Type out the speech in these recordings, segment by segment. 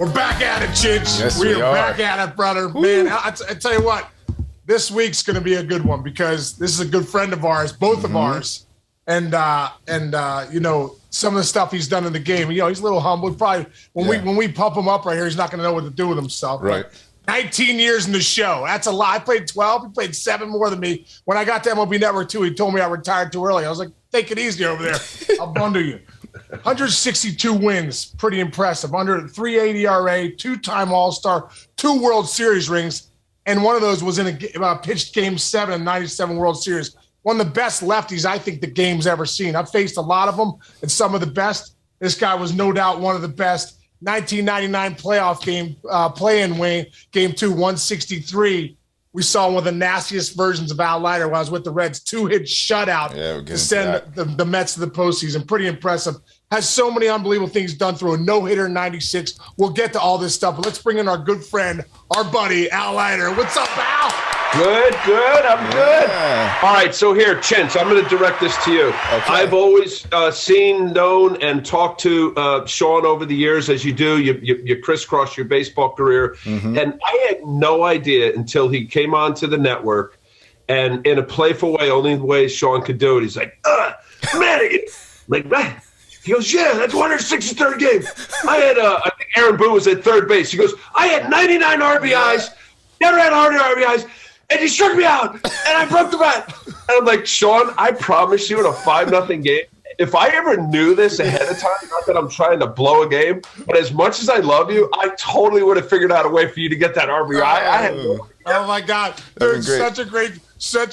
We're back at it, Chidge. Yes, we are are back at it, brother. Woo. Man, I tell you what, this week's going to be a good one because this is a good friend of ours, both of ours. And you know, some of the stuff he's done in the game, you know, he's a little humble. Probably when we pump him up right here, he's not going to know what to do with himself. Right. But 19 years in the show. That's a lot. I played 12. He played 7 more than me. When I got to MLB Network 2, he told me I retired too early. I was like, take it easy over there. I'll bundle you. 162 wins. Pretty impressive. Under 380 ERA, 2-time All-Star, 2 World Series rings, and one of those was in a pitched Game 7 in 97 World Series. One of the best lefties I think the game's ever seen. I've faced a lot of them and some of the best. This guy was no doubt one of the best. 1999 playoff game, play-in win, Game 2, 163. We saw one of the nastiest versions of Al Leiter when I was with the Reds. 2-hit shutout to send the Mets to the postseason. Pretty impressive. Has so many unbelievable things done through a no-hitter in 96. We'll get to all this stuff, but let's bring in our good friend, our buddy, Al Leiter. What's up, Al? Good. I'm good. All right, so here, Chintz, I'm going to direct this to you. Okay. I've always seen, known, and talked to Sean over the years, as you do. You crisscross your baseball career. Mm-hmm. And I had no idea until he came onto the network, and in a playful way, only the way Sean could do it, he's like, man, like, man. He goes, yeah, that's 163rd game. I had, I think Aaron Boone was at third base. He goes, I had 99 RBIs, never had 100 RBIs. And he struck me out, and I broke the bat. And I'm like, Sean, I promise you in a 5-0 game, if I ever knew this ahead of time, not that I'm trying to blow a game, but as much as I love you, I totally would have figured out a way for you to get that RBI. I had no idea. Oh, my God. Dude, such a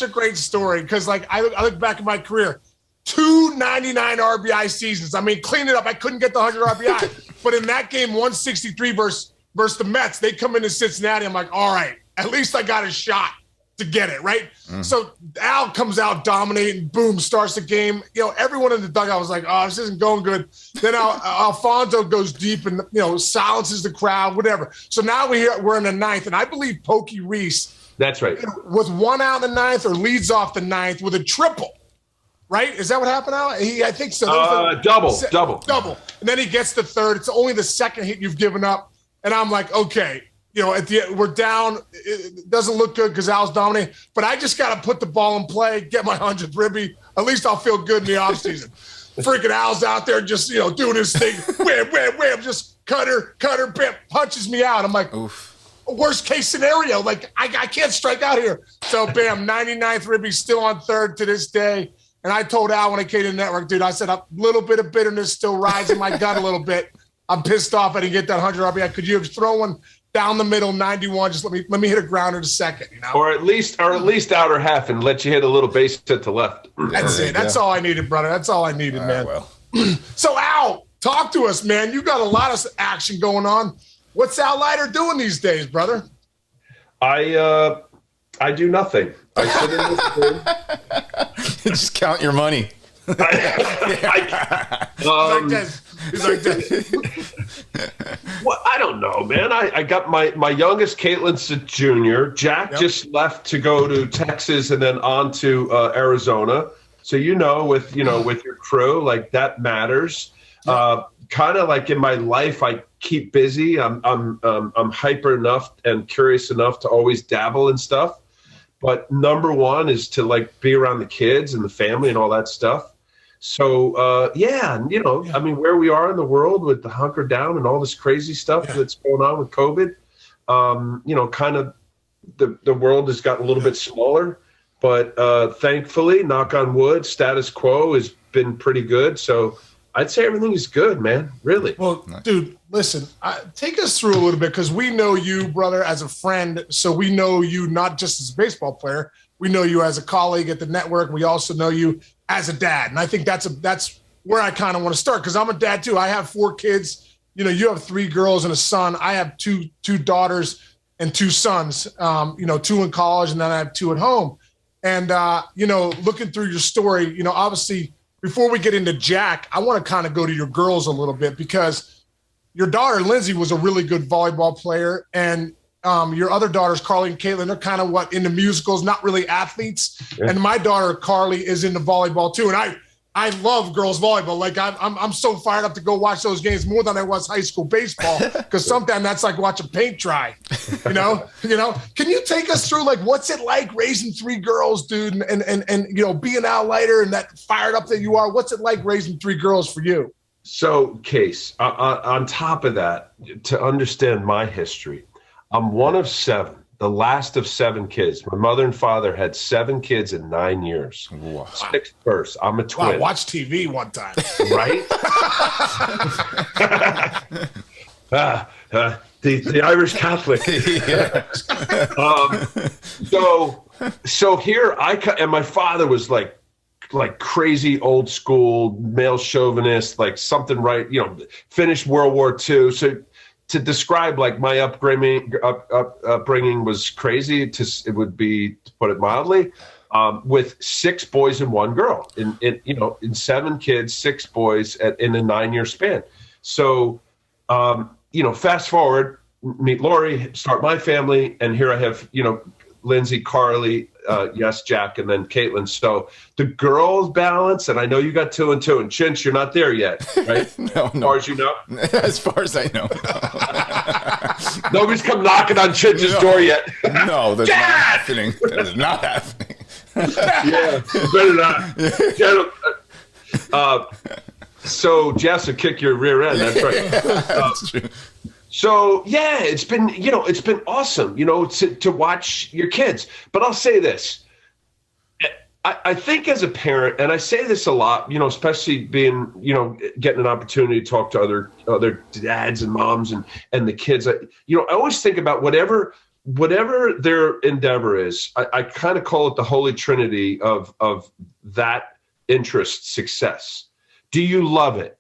great story. Because, like, I look back at my career, 2 99 RBI seasons. I mean, clean it up. I couldn't get the 100 RBI. But in that game, 163 versus the Mets, they come into Cincinnati. I'm like, all right, at least I got a shot to get it, right? So Al comes out dominating, boom, starts the game. You know, everyone in the dugout was like, oh, this isn't going good. Then Alfonso goes deep and, you know, silences the crowd, whatever. So now we're in the 9th, and I believe Pokey Reese. That's right. With 1 out in the 9th or leads off the 9th with a triple, right? Is that what happened, Al? I think so. Double. And then he gets the 3rd. It's only the 2nd hit you've given up. And I'm like, okay. You know, at the end, we're down. It doesn't look good because Al's dominating. But I just got to put the ball in play, get my 100th ribby. At least I'll feel good in the offseason. Freaking Al's out there just, you know, doing his thing. Wham, just cutter, bam, punches me out. I'm like, oof. Worst case scenario. Like, I can't strike out here. So, bam, 99th ribby, still on 3rd to this day. And I told Al when I came to the network, dude, I said, a little bit of bitterness still rides in my gut a little bit. I'm pissed off I didn't get that 100 RBI. Could you have thrown one down the middle, 91? Just let me hit a grounder to second, you know, or at least outer half, and let you hit a little base hit to left. That's it. That's all I needed, brother. That's all I needed, man. Well. So Al, talk to us, man. You got a lot of action going on. What's Al Leiter doing these days, brother? I do nothing. I sit in this room. Just count your money. He's like this. Well, I don't know, man. I got my youngest, Caitlin's a junior. Jack just left to go to Texas and then on to Arizona. So with your crew, like, that matters. Kind of like in my life, I keep busy. I'm hyper enough and curious enough to always dabble in stuff. But number one is to, like, be around the kids and the family and all that stuff. So, I mean, where we are in the world with the hunker down and all this crazy stuff that's going on with COVID, kind of the world has gotten a little bit smaller. But thankfully, knock on wood, status quo has been pretty good. So I'd say everything is good, man, really. Well, dude, listen, take us through a little bit, because we know you, brother, as a friend. So we know you not just as a baseball player. We know you as a colleague at the network. We also know you as a dad. And I think that's where I kind of want to start, because I'm a dad too. I have 4 kids. You know, you have 3 girls and a son. I have two daughters and 2 sons, 2 in college, and then I have 2 at home. And, looking through your story, obviously before we get into Jack, I want to kind of go to your girls a little bit, because your daughter, Lindsay, was a really good volleyball player. And your other daughters, Carly and Caitlin, they're kind of into musicals, not really athletes. Yeah. And my daughter, Carly, is into volleyball too. And I love girls volleyball. Like I'm so fired up to go watch those games more than I was high school baseball, because sometimes that's like watching paint dry. You know. Can you take us through like what's it like raising 3 girls, dude, and being out Leiter and that fired up that you are? What's it like raising 3 girls for you? So, Case, on top of that, to understand my history, I'm one of 7. The last of 7 kids. My mother and father had 7 kids in 9 years. Wow. 6th first. I'm a twin. Wow, watch TV one time. Right? The Irish Catholic. So here and my father was like crazy old school male chauvinist, like something right, finished World War II. So to describe like my upbringing was crazy. It would be, to put it mildly, with 6 boys and 1 girl. In 7 kids, 6 boys in a 9-year span. So fast forward, meet Lori, start my family, and here I have Lindsay, Carly, yes, Jack, and then Caitlin. So the girls balance, and I know you got 2 and 2, and Chinch, you're not there yet, right? No. As far as you know? As far as I know. Nobody's come knocking on Chinch's door yet. No, that's not happening. That is not happening. Yeah, better not. So Jess will kick your rear end. That's right. That's true. So yeah, it's been awesome, to watch your kids. But I'll say this, I think as a parent, and I say this a lot, especially being, getting an opportunity to talk to other dads and moms and the kids. I always think about whatever their endeavor is. I kind of call it the holy trinity of that interest success. Do you love it?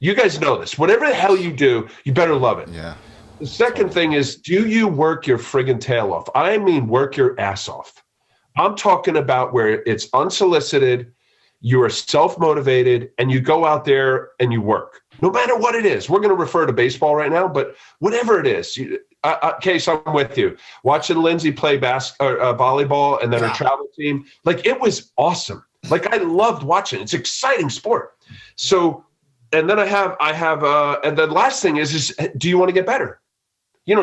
You guys know this. Whatever the hell you do, you better love it. Yeah. The second thing is, do you work your friggin' tail off? I mean, work your ass off. I'm talking about where it's unsolicited, you are self-motivated, and you go out there and you work. No matter what it is. We're going to refer to baseball right now, but whatever it is. Case, I'm with you. Watching Lindsay play volleyball and then her travel team, like, it was awesome. Like, I loved watching. It's exciting sport. So, and then I have, and the last thing is do you want to get better?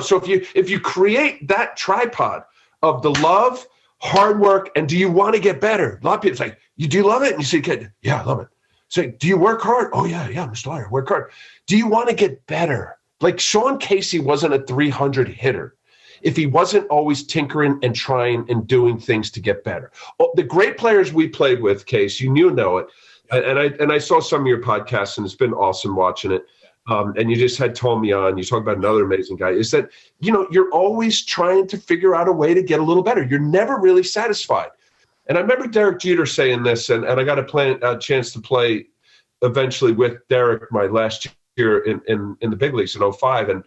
So if you create that tripod of the love, hard work, and do you want to get better? A lot of people say, do you love it? And you say, kid, yeah, I love it. So do you work hard? Oh yeah, Mr. Leiter, work hard. Do you want to get better? Like, Sean Casey wasn't a 300 hitter if he wasn't always tinkering and trying and doing things to get better. The great players we played with, Case, you know it. And I saw some of your podcasts, and it's been awesome watching it. And you just had Tommy on. You talk about another amazing guy. Is that, you're always trying to figure out a way to get a little better. You're never really satisfied. And I remember Derek Jeter saying this, and I got a chance to play eventually with Derek my last year in the big leagues in 2005. And,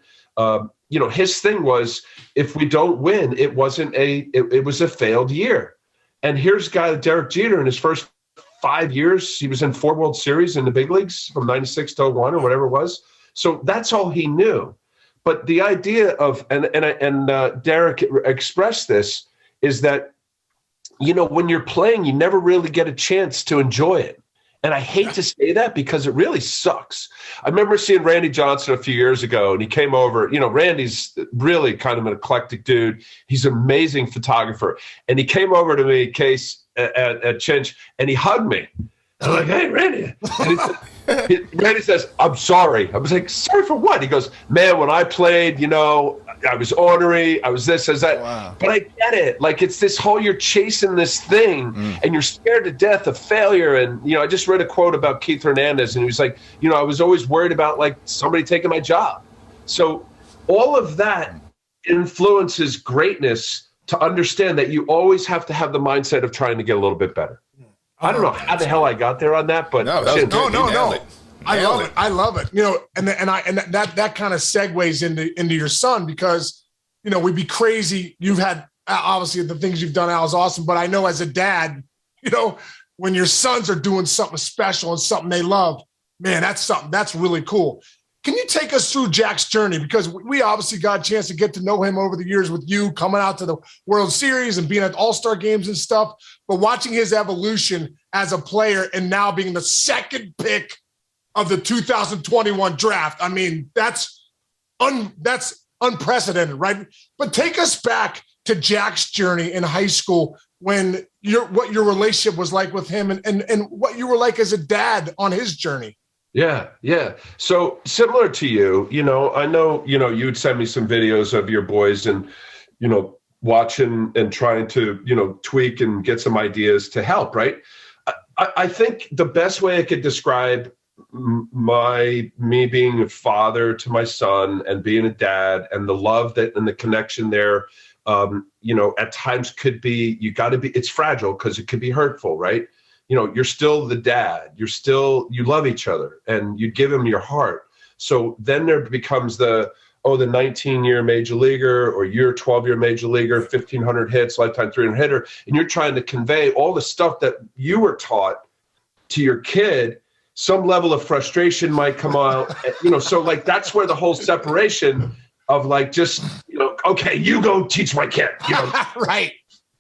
his thing was, if we don't win, it was a failed year. And here's a guy, Derek Jeter, in his first 5 years, he was in 4 World Series in the big leagues from 96 to 01 or whatever it was. So that's all he knew. But the idea of, and Derek expressed this, is that, when you're playing, you never really get a chance to enjoy it. And I hate to say that because it really sucks. I remember seeing Randy Johnson a few years ago, and he came over. Randy's really kind of an eclectic dude. He's an amazing photographer. And he came over to me, Case, at Chinch, and he hugged me. I'm like, hey, Randy. And Randy says, I'm sorry. I was like, sorry for what? He goes, man, when I played, I was ornery. I was this, I was that. Wow. But I get it. Like, it's this whole, you're chasing this thing and you're scared to death of failure. And, I just read a quote about Keith Hernandez, and he was like, I was always worried about like somebody taking my job. So all of that influences greatness, to understand that you always have to have the mindset of trying to get a little bit better. I don't know how the hell I got there on that, but no. I love it. And that kind of segues into your son, because, we'd be crazy. You've had, obviously, the things you've done, Al, is awesome. But I know as a dad, when your sons are doing something special and something they love, man, that's something that's really cool. Can you take us through Jack's journey? Because we obviously got a chance to get to know him over the years with you coming out to the World Series and being at All-Star games and stuff, but watching his evolution as a player and now being the second pick of the 2021 draft. I mean, that's unprecedented, right? But take us back to Jack's journey in high school when what your relationship was like with him and what you were like as a dad on his journey. Yeah. So similar to you, I know, you'd send me some videos of your boys and, watching and trying to, tweak and get some ideas to help, right? I think the best way I could describe me being a father to my son and being a dad and the love that and the connection there, at times could be, it's fragile because it could be hurtful, right? You're still the dad, you love each other and you give him your heart. So then there becomes the 19-year major leaguer or you're 12-year major leaguer, 1,500 hits, lifetime 300 hitter. And you're trying to convey all the stuff that you were taught to your kid. Some level of frustration might come out, so like, that's where the whole separation of like, just, okay, you go teach my kid, Right.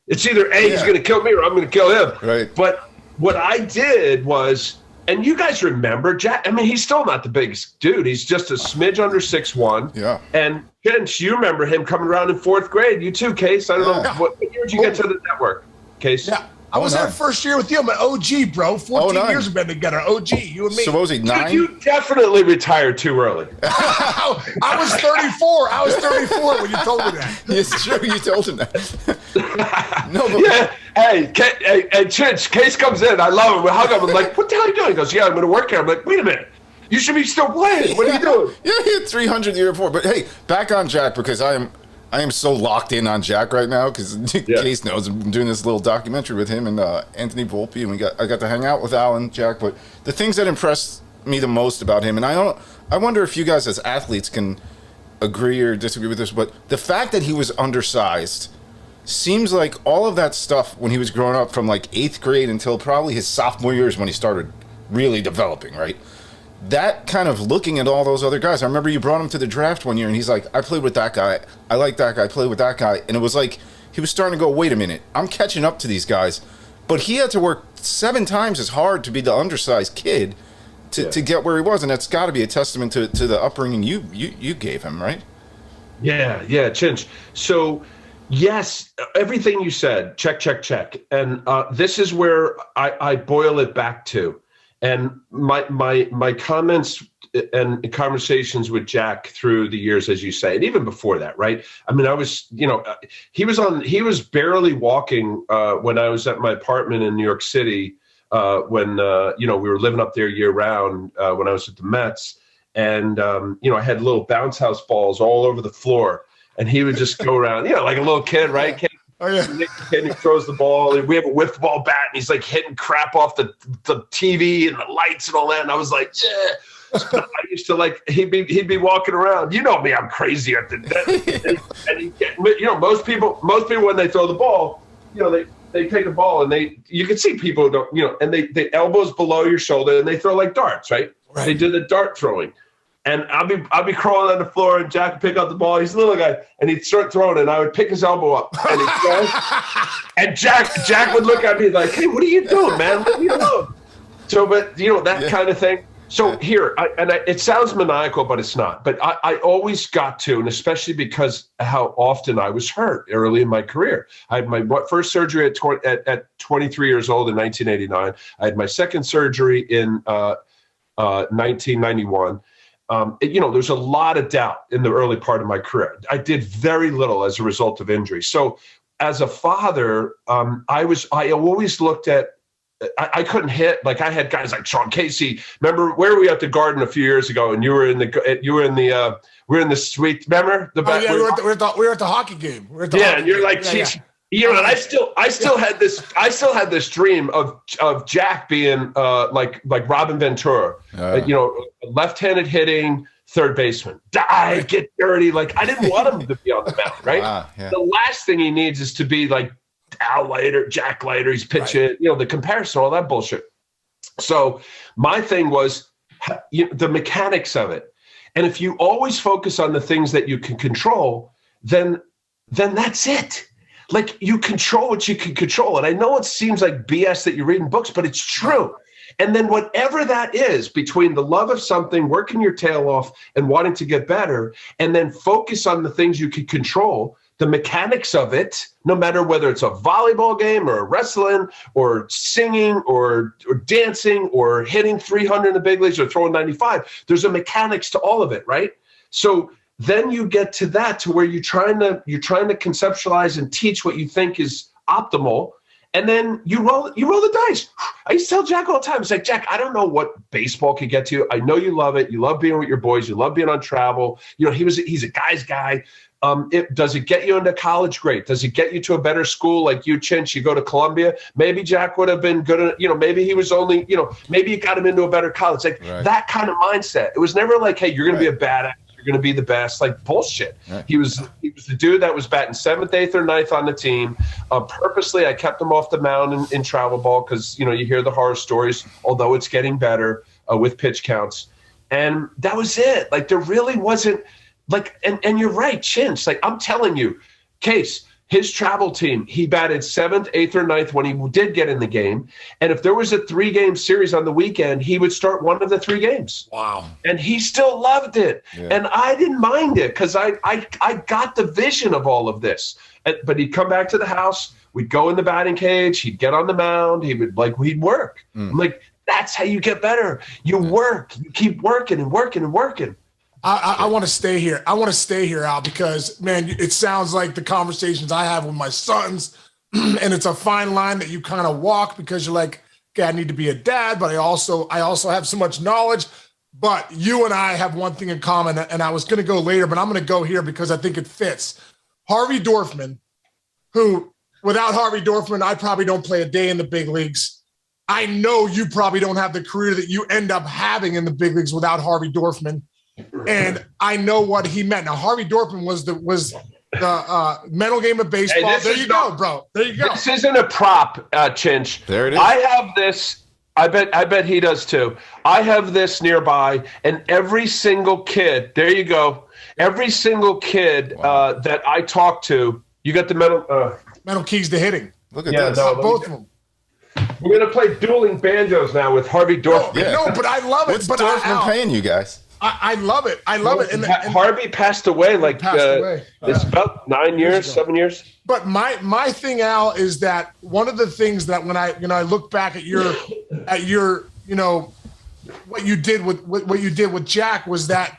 It's either he's going to kill me or I'm going to kill him. Right. But what I did was, and you guys remember Jack, I mean, he's still not the biggest dude. He's just a smidge under 6'1". Yeah. And Vince, you remember him coming around in 4th grade. You too, Case. I don't know. What year did you get to the network, Case? Yeah. I was there first year with you. I'm an OG, bro. 14 years we've been together. OG, you and me. So what was he, 9? Dude, you definitely retired too early. I was 34. I was 34 when you told me that. It's true. You told him that. No, but Yeah. Hey, Chich, Case comes in. I love him. We hug him. I'm like, what the hell are you doing? He goes, yeah, I'm going to work here. I'm like, wait a minute. You should be still playing. What are you doing? Yeah, he had 300 the year before. But hey, back on Jack, because I am so locked in on Jack right now because Case knows I'm doing this little documentary with him and Anthony Volpe, and I got to hang out with Alan, Jack. But the things that impressed me the most about him, and I wonder if you guys as athletes can agree or disagree with this, but the fact that he was undersized seems like all of that stuff when he was growing up from like 8th grade until probably his sophomore years when he started really developing, right? That kind of looking at all those other guys. I remember you brought him to the draft one year and he's like, I played with that guy. I like that guy. I played with that guy. And it was like he was starting to go, wait a minute, I'm catching up to these guys. But he had to work 7 times as hard to be the undersized kid to get where he was. And that's got to be a testament to the upbringing you gave him, right? Yeah, Chinch. So, yes, everything you said, check. And this is where I boil it back to. And my comments and conversations with Jack through the years, as you say, and even before that, right? I mean, I was, he was barely walking when I was at my apartment in New York City when, we were living up there year round when I was at the Mets. And, I had little bounce house balls all over the floor. And he would just go around, like a little kid, right? Oh, yeah. And he throws the ball. And we have a whiff ball bat, and he's like hitting crap off the TV and the lights and all that. And I was like, yeah. So I used to he'd be walking around. You know me, I'm crazy at the net. And most people when they throw the ball, they take the ball and you can see people don't, and they elbows below your shoulder and they throw like darts, right? They do the dart throwing. And I'll be crawling on the floor, and Jack would pick up the ball. He's a little guy, and he'd start throwing, and I would pick his elbow up, and he'd throw. And Jack would look at me like, "Hey, what are you doing, man? Let me alone." So, but that kind of thing. So here, it sounds maniacal, but it's not. But I always got to, and especially because how often I was hurt early in my career. I had my first surgery at 23 years old in 1989. I had my second surgery in 1991. There's a lot of doubt in the early part of my career. I did very little as a result of injury. So as a father, I always looked at, I couldn't hit. Like I had guys like Sean Casey. Remember where were we at the Garden a few years ago, and we were in the suite. Remember the back? Yeah, we were at the hockey game. And you're like, geez. And I still had this dream of Jack being like Robin Ventura, left-handed hitting third baseman. Get dirty. Like I didn't want him to be on the mound, right? The last thing he needs is to be like Al Leiter, Jack Leiter. He's pitching, the comparison, all that bullshit. So my thing was the mechanics of it. And if you always focus on the things that you can control, then that's it. Like, you control what you can control. And I know it seems like BS that you're reading books, but it's true. And then whatever that is, between the love of something, working your tail off and wanting to get better, and then focus on the things you can control, the mechanics of it, no matter whether it's a volleyball game or wrestling or singing or dancing or hitting 300 in the big leagues or throwing 95, there's a mechanics to all of it, right? So then you get to that, to where you're trying to conceptualize and teach what you think is optimal. And then you roll the dice. I used to tell Jack all the time, it's like, Jack, I don't know what baseball could get to you. I know you love it. You love being with your boys. You love being on travel. You know, he's a guy's guy. Does it get you into college? Great. Does it get you to a better school like you, Chinch? You go to Columbia. Maybe Jack would have been good. Maybe he was only, maybe you got him into a better college. Like that kind of mindset. It was never like, hey, you're going to be a badass. You're going to be the best. Like, bullshit. Right. He was the dude that was batting 7th, 8th, or 9th on the team. Purposely, I kept him off the mound in travel ball because, you hear the horror stories, although it's getting better with pitch counts. And that was it. Like, there really wasn't, like, and you're right, Chinch. Like, I'm telling you, Case, his travel team, he batted 7th, 8th, or 9th when he did get in the game. And if there was a 3-game series on the weekend, he would start one of the 3 games. Wow. And he still loved it. Yeah. And I didn't mind it because I got the vision of all of this. But he'd come back to the house. We'd go in the batting cage. He'd get on the mound. We'd work. I'm like, that's how you get better. You work. You keep working and working and working. I want to stay here. I want to stay here, Al, because, man, it sounds like the conversations I have with my sons, and it's a fine line that you kind of walk because you're like, okay, I need to be a dad, but I also have so much knowledge. But you and I have one thing in common, and I was going to go later, but I'm going to go here because I think it fits. Harvey Dorfman, who, without Harvey Dorfman, I probably don't play a day in the big leagues. I know you probably don't have the career that you end up having in the big leagues without Harvey Dorfman. And I know what he meant. Now, Harvey Dorfman was the mental game of baseball. Hey, there you go, bro. There you go. This isn't a prop, Chinch. There it is. I have this. I bet he does too. I have this nearby, and every single kid. There you go. Every single kid that I talk to, you got the mental keys to hitting. Look at this. No, both of them. We're gonna play dueling banjos now with Harvey Dorfman. No, but I love it. What's Dorfman paying you guys? I love it. I love it. And Harvey passed away it's about 9 years, 7 years. But my thing, Al, is that one of the things that when I look back at your what you did with Jack was that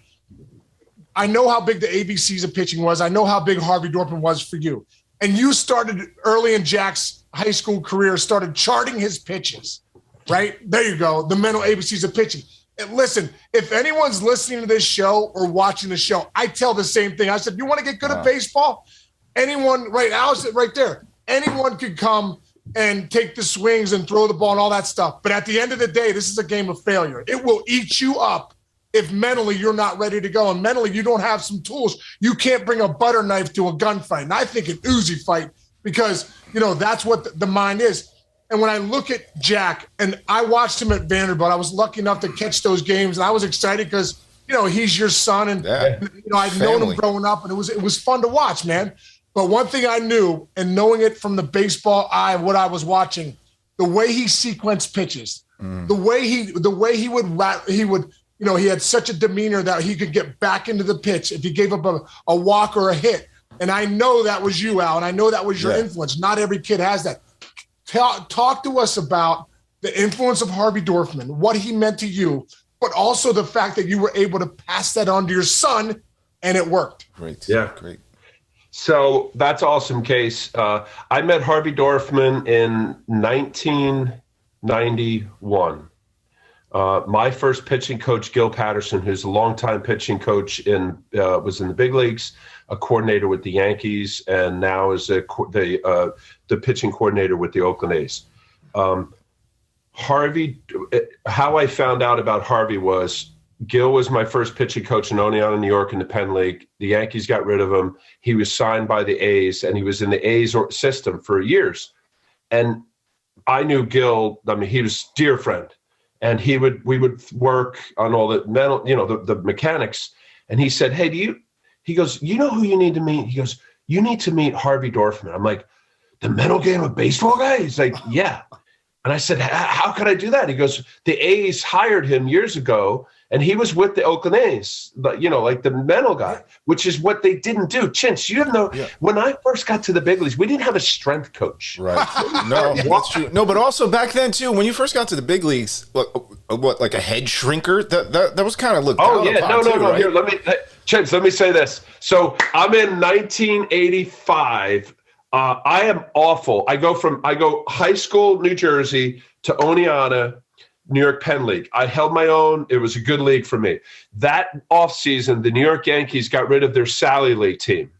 I know how big the ABCs of pitching was. I know how big Harvey Dorfman was for you. And you started early in Jack's high school career, started charting his pitches, right? There you go. The mental ABCs of pitching. And listen, if anyone's listening to this show or watching the show, I tell the same thing. I said, you want to get good at baseball? Anyone, right, Alice, right there, anyone could come and take the swings and throw the ball and all that stuff. But at the end of the day, this is a game of failure. It will eat you up if mentally you're not ready to go. And mentally you don't have some tools. You can't bring a butter knife to a gunfight. And I think an Uzi fight because, that's what the mind is. And when I look at Jack, and I watched him at Vanderbilt, I was lucky enough to catch those games, and I was excited because he's your son, and I've known him growing up, and it was fun to watch, man. But one thing I knew, and knowing it from the baseball eye, what I was watching, the way he sequenced pitches, the way he would he had such a demeanor that he could get back into the pitch if he gave up a walk or a hit. And I know that was you, Al, and I know that was your influence. Not every kid has that. Talk to us about the influence of Harvey Dorfman, what he meant to you, but also the fact that you were able to pass that on to your son, and it worked. Great. Yeah. Great. So that's awesome, Case. I met Harvey Dorfman in 1991. My first pitching coach, Gil Patterson, who's a longtime pitching coach was in the big leagues, a coordinator with the Yankees, and now is the pitching coordinator with the Oakland A's. Harvey, how I found out about Harvey was Gil was my first pitching coach in Oneonta, New York in the Penn League. The Yankees got rid of him. He was signed by the A's, and he was in the A's system for years. And I knew Gil. I mean, he was a dear friend. And we would work on all the mental, the mechanics. And he said, hey, he goes, you know who you need to meet? He goes, you need to meet Harvey Dorfman. I'm like, the mental game of baseball guy? He's like, yeah. And I said, how could I do that? He goes, the A's hired him years ago, and he was with the Oakland A's, but like the mental guy, which is what they didn't do. Chinch, you have when I first got to the big leagues, we didn't have a strength coach. Right. No, that's true. No, but also back then too, when you first got to the big leagues, what like a head shrinker? That was kind of looked down upon too, right? Here, Chinch, let me say this. So I'm in 1985. I am awful. I go high school, New Jersey, to Oneonta, New York Penn League. I held my own. It was a good league for me. That offseason, the New York Yankees got rid of their Sally League team,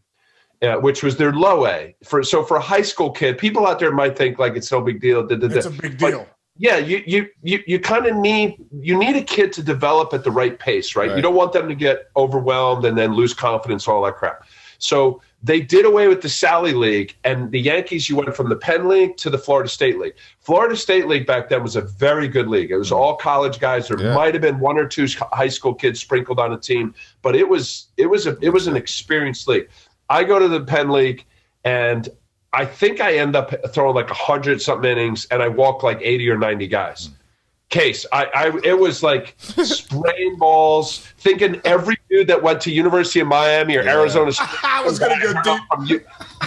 which was their low A. So for a high school kid, people out there might think like it's no big deal. It's a big deal. Yeah, you kind of need a kid to develop at the right pace, right? You don't want them to get overwhelmed and then lose confidence, all that crap. So they did away with the Sally League, and the Yankees, you went from the Penn League to the Florida State League. Florida State League back then was a very good league. It was all college guys. There might have been one or two high school kids sprinkled on a team, but it was an experienced league. I go to the Penn League, and I think I end up throwing like 100-something innings, and I walk like 80 or 90 guys. Case, it was like spraying balls, thinking every dude that went to University of Miami or Arizona State. I was going to go deep.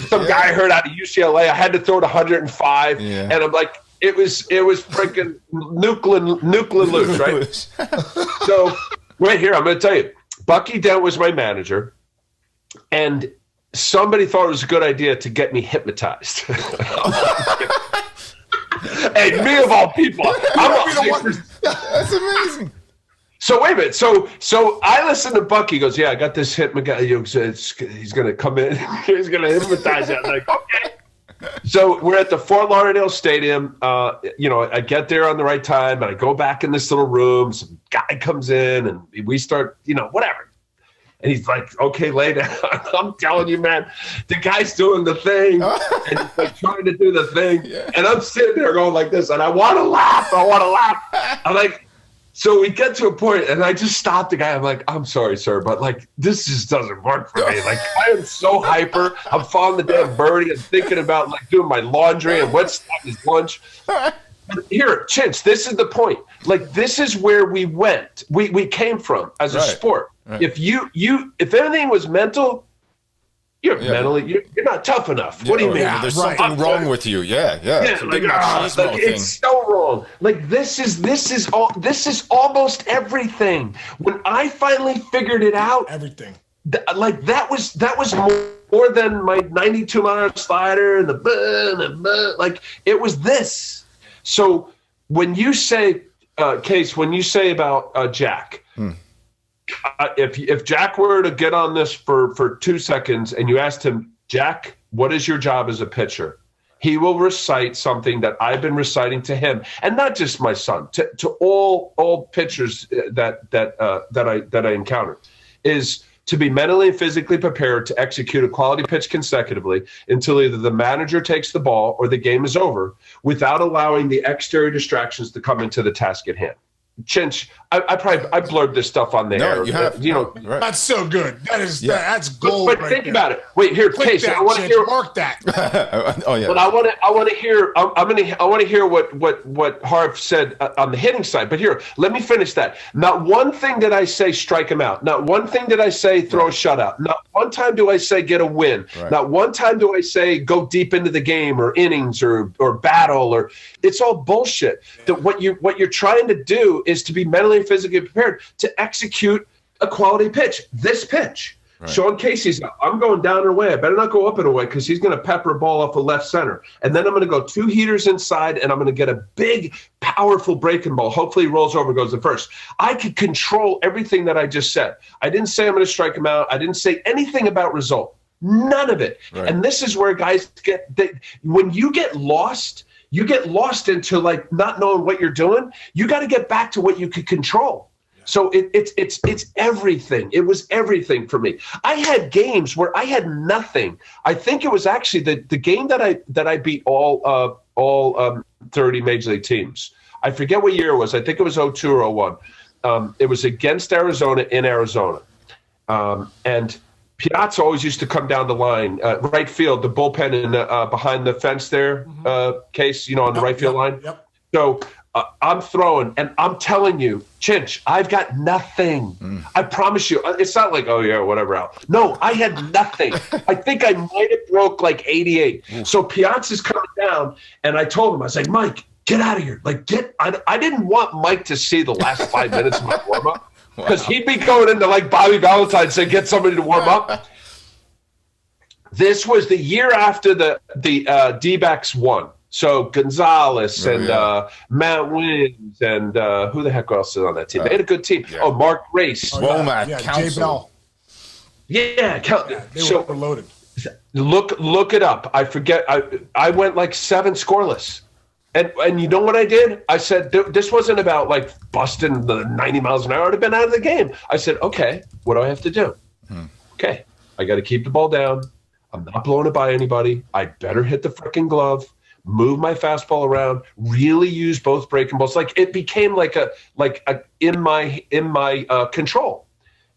Some guy heard out of UCLA. I had to throw it 105, and I'm like, it was freaking nuclear loose, right? So right here, I'm going to tell you, Bucky Dent was my manager, and somebody thought it was a good idea to get me hypnotized. And me of all people, that's amazing. So wait a minute. So I listened to Bucky. He goes, yeah, I got this hypnotist guy. He's going to come in. He's going to hypnotize you. I'm like, okay. So we're at the Fort Lauderdale Stadium. I get there on the right time, and I go back in this little room. Some guy comes in, and we start, whatever. And he's like, okay, lay down. I'm telling you, man, the guy's doing the thing. And he's like trying to do the thing. Yeah. And I'm sitting there going like this. And I want to laugh. I'm like, so we get to a point, and I just stopped the guy. I'm like, I'm sorry, sir, but like, this just doesn't work for me. Like, I am so hyper. I'm following the damn birdie and thinking about like doing my laundry and what's his lunch. Here, Chinch, this is the point. Like, this is where we went. We came from as a sport. Right. If anything was mental, you're not tough enough. What do you mean? There's something wrong with you. Yeah. It's so wrong. Like this is almost everything. When I finally figured it out, everything. That was more than my 92-mile slider and the like. It was this. So when you say, Case, when you say about Jack. If Jack were to get on this for 2 seconds and you asked him, Jack, what is your job as a pitcher? He will recite something that I've been reciting to him, and not just my son, to all pitchers that I encounter, is to be mentally and physically prepared to execute a quality pitch consecutively until either the manager takes the ball or the game is over, without allowing the exterior distractions to come into the task at hand. Chinch, I blurred this stuff on the air. You have, right. That's so good. That's gold. But think about it. Wait, here, Case. I want to hear. Mark that. Oh yeah. But I want to hear. I want to hear what Harv said on the hitting side. But here, let me finish that. Not one thing did I say strike him out. Not one thing did I say throw a shutout. Not one time do I say get a win. Right. Not one time do I say go deep into the game or innings or battle or. It's all bullshit. That what you're trying to do is to be mentally and physically prepared to execute a quality pitch. This pitch. Right. Sean Casey's, I'm going down and away. I better not go up and away because he's going to pepper a ball off of left center. And then I'm going to go 2 heaters inside, and I'm going to get a big, powerful breaking ball. Hopefully he rolls over and goes to first. I could control everything that I just said. I didn't say I'm going to strike him out. I didn't say anything about result. None of it. Right. And this is where guys when you get lost into like not knowing what you're doing. You got to get back to what you could control. So it's everything. It was everything for me. I had games where I had nothing. I think it was actually the game that I beat all 30 major league teams. I forget what year it was. I think it was 02 or 01. It was against Arizona in Arizona. And Piazza always used to come down the line, right field, the bullpen in behind the fence there, Case, on the right field line. Yep. So I'm throwing, and I'm telling you, Chinch, I've got nothing. I promise you. It's not like, oh, yeah, whatever, Al. No, I had nothing. I think I might have broke like 88. So Piazza's coming down, and I told him, I was like, Mike, get out of here. Like, I didn't want Mike to see the last 5 minutes of my warm-up. Because he'd be going into like Bobby Valentine saying, get somebody to warm up. This was the year after the D-backs won. So Gonzalez and Matt Wins and who the heck else is on that team? They had a good team. Oh, Mark Race. Womack, Jay Bell. Yeah. They were loaded. Look it up. I forget. I went like 7 scoreless. And you know what I did? I said, this wasn't about like busting the 90 miles an hour. I'd have been out of the game. I said, okay, what do I have to do? Okay, I got to keep the ball down. I'm not blowing it by anybody. I better hit the freaking glove, move my fastball around, really use both breaking balls. Like it became like a in my control.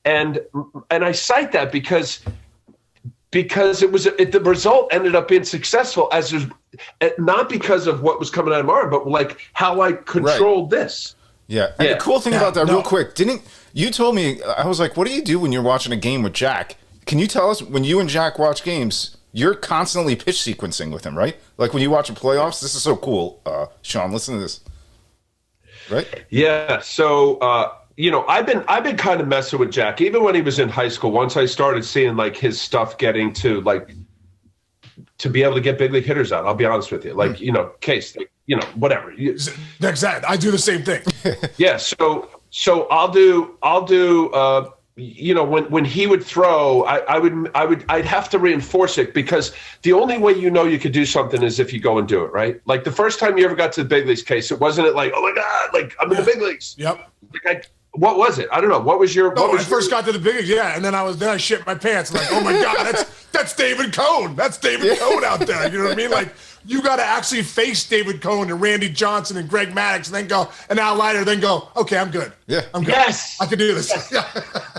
And I cite that because it was the result ended up being successful not because of what was coming out of my arm, but like how I controlled this. Yeah. And the cool thing about that, real quick, you told me, I was like, what do you do when you're watching a game with Jack? Can you tell us, when you and Jack watch games, you're constantly pitch sequencing with him, right? Like when you watch the playoffs, this is so cool. Sean, listen to this. Right? Yeah. So, I've been kind of messing with Jack, even when he was in high school. Once I started seeing like his stuff getting to like, to be able to get big league hitters out, I'll be honest with you. Like, Case, like, whatever. Exactly. I do the same thing. Yeah. So I'll do when he would throw, I'd have to reinforce it, because the only way you could do something is if you go and do it, right? Like the first time you ever got to the big leagues, Case, it wasn't like, oh my God, like I'm in the big leagues. Yep. Like what was it? I don't know. What was your? When I first got to the big leagues, and then I shit my pants. I'm like, oh my God, that's David Cohn. That's David Cohn out there. You know what I mean? Like you got to actually face David Cohn and Randy Johnson and Greg Maddux, and then go and Al Leiter, then go, okay, I'm good. Yeah, I'm good. Yes, I can do this.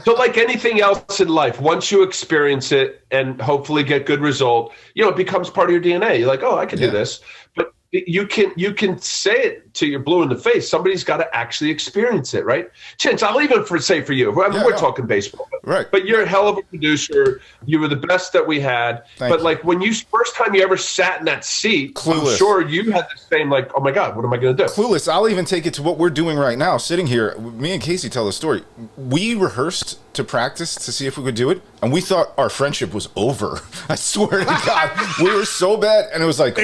So like anything else in life, once you experience it and hopefully get good result, it becomes part of your DNA. You're like, oh, I can do this. But you can say it till you're blue in the face. Somebody's got to actually experience it, right? Chance, I'll even say for you. I mean, we're talking baseball, right? But you're a hell of a producer. You were the best that we had. But like when first time you ever sat in that seat, Clueless. I'm sure you had the same like, oh my God, what am I going to do? Clueless. I'll even take it to what we're doing right now. Sitting here, me and Casey tell the story. We rehearsed to practice to see if we could do it, and we thought our friendship was over. I swear to God, we were so bad, and it was like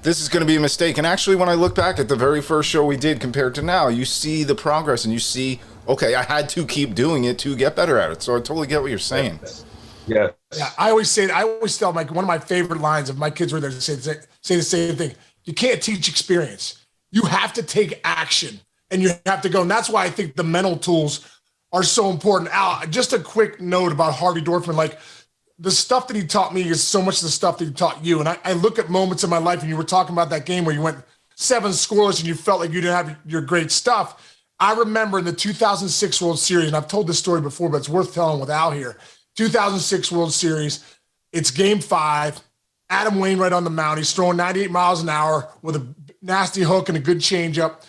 this is going to be a mistake. And actually, when I look back at the very first show we did compared to now, you see the progress, and you see, okay, I had to keep doing it to get better at it. So I totally get what you're saying. Yeah. I always tell one of my favorite lines, if my kids were there, to say the same thing. You can't teach experience. You have to take action, and you have to go. And that's why I think the mental tools are so important. Al, just a quick note about Harvey Dorfman. Like, the stuff that he taught me is so much the stuff that he taught you. And I look at moments in my life, and you were talking about that game where you went 7 scoreless and you felt like you didn't have your great stuff. I remember in the 2006 World Series, and I've told this story before, but it's worth telling with Al here. 2006 World Series, it's game 5. Adam Wainwright on the mound. He's throwing 98 miles an hour with a nasty hook and a good changeup.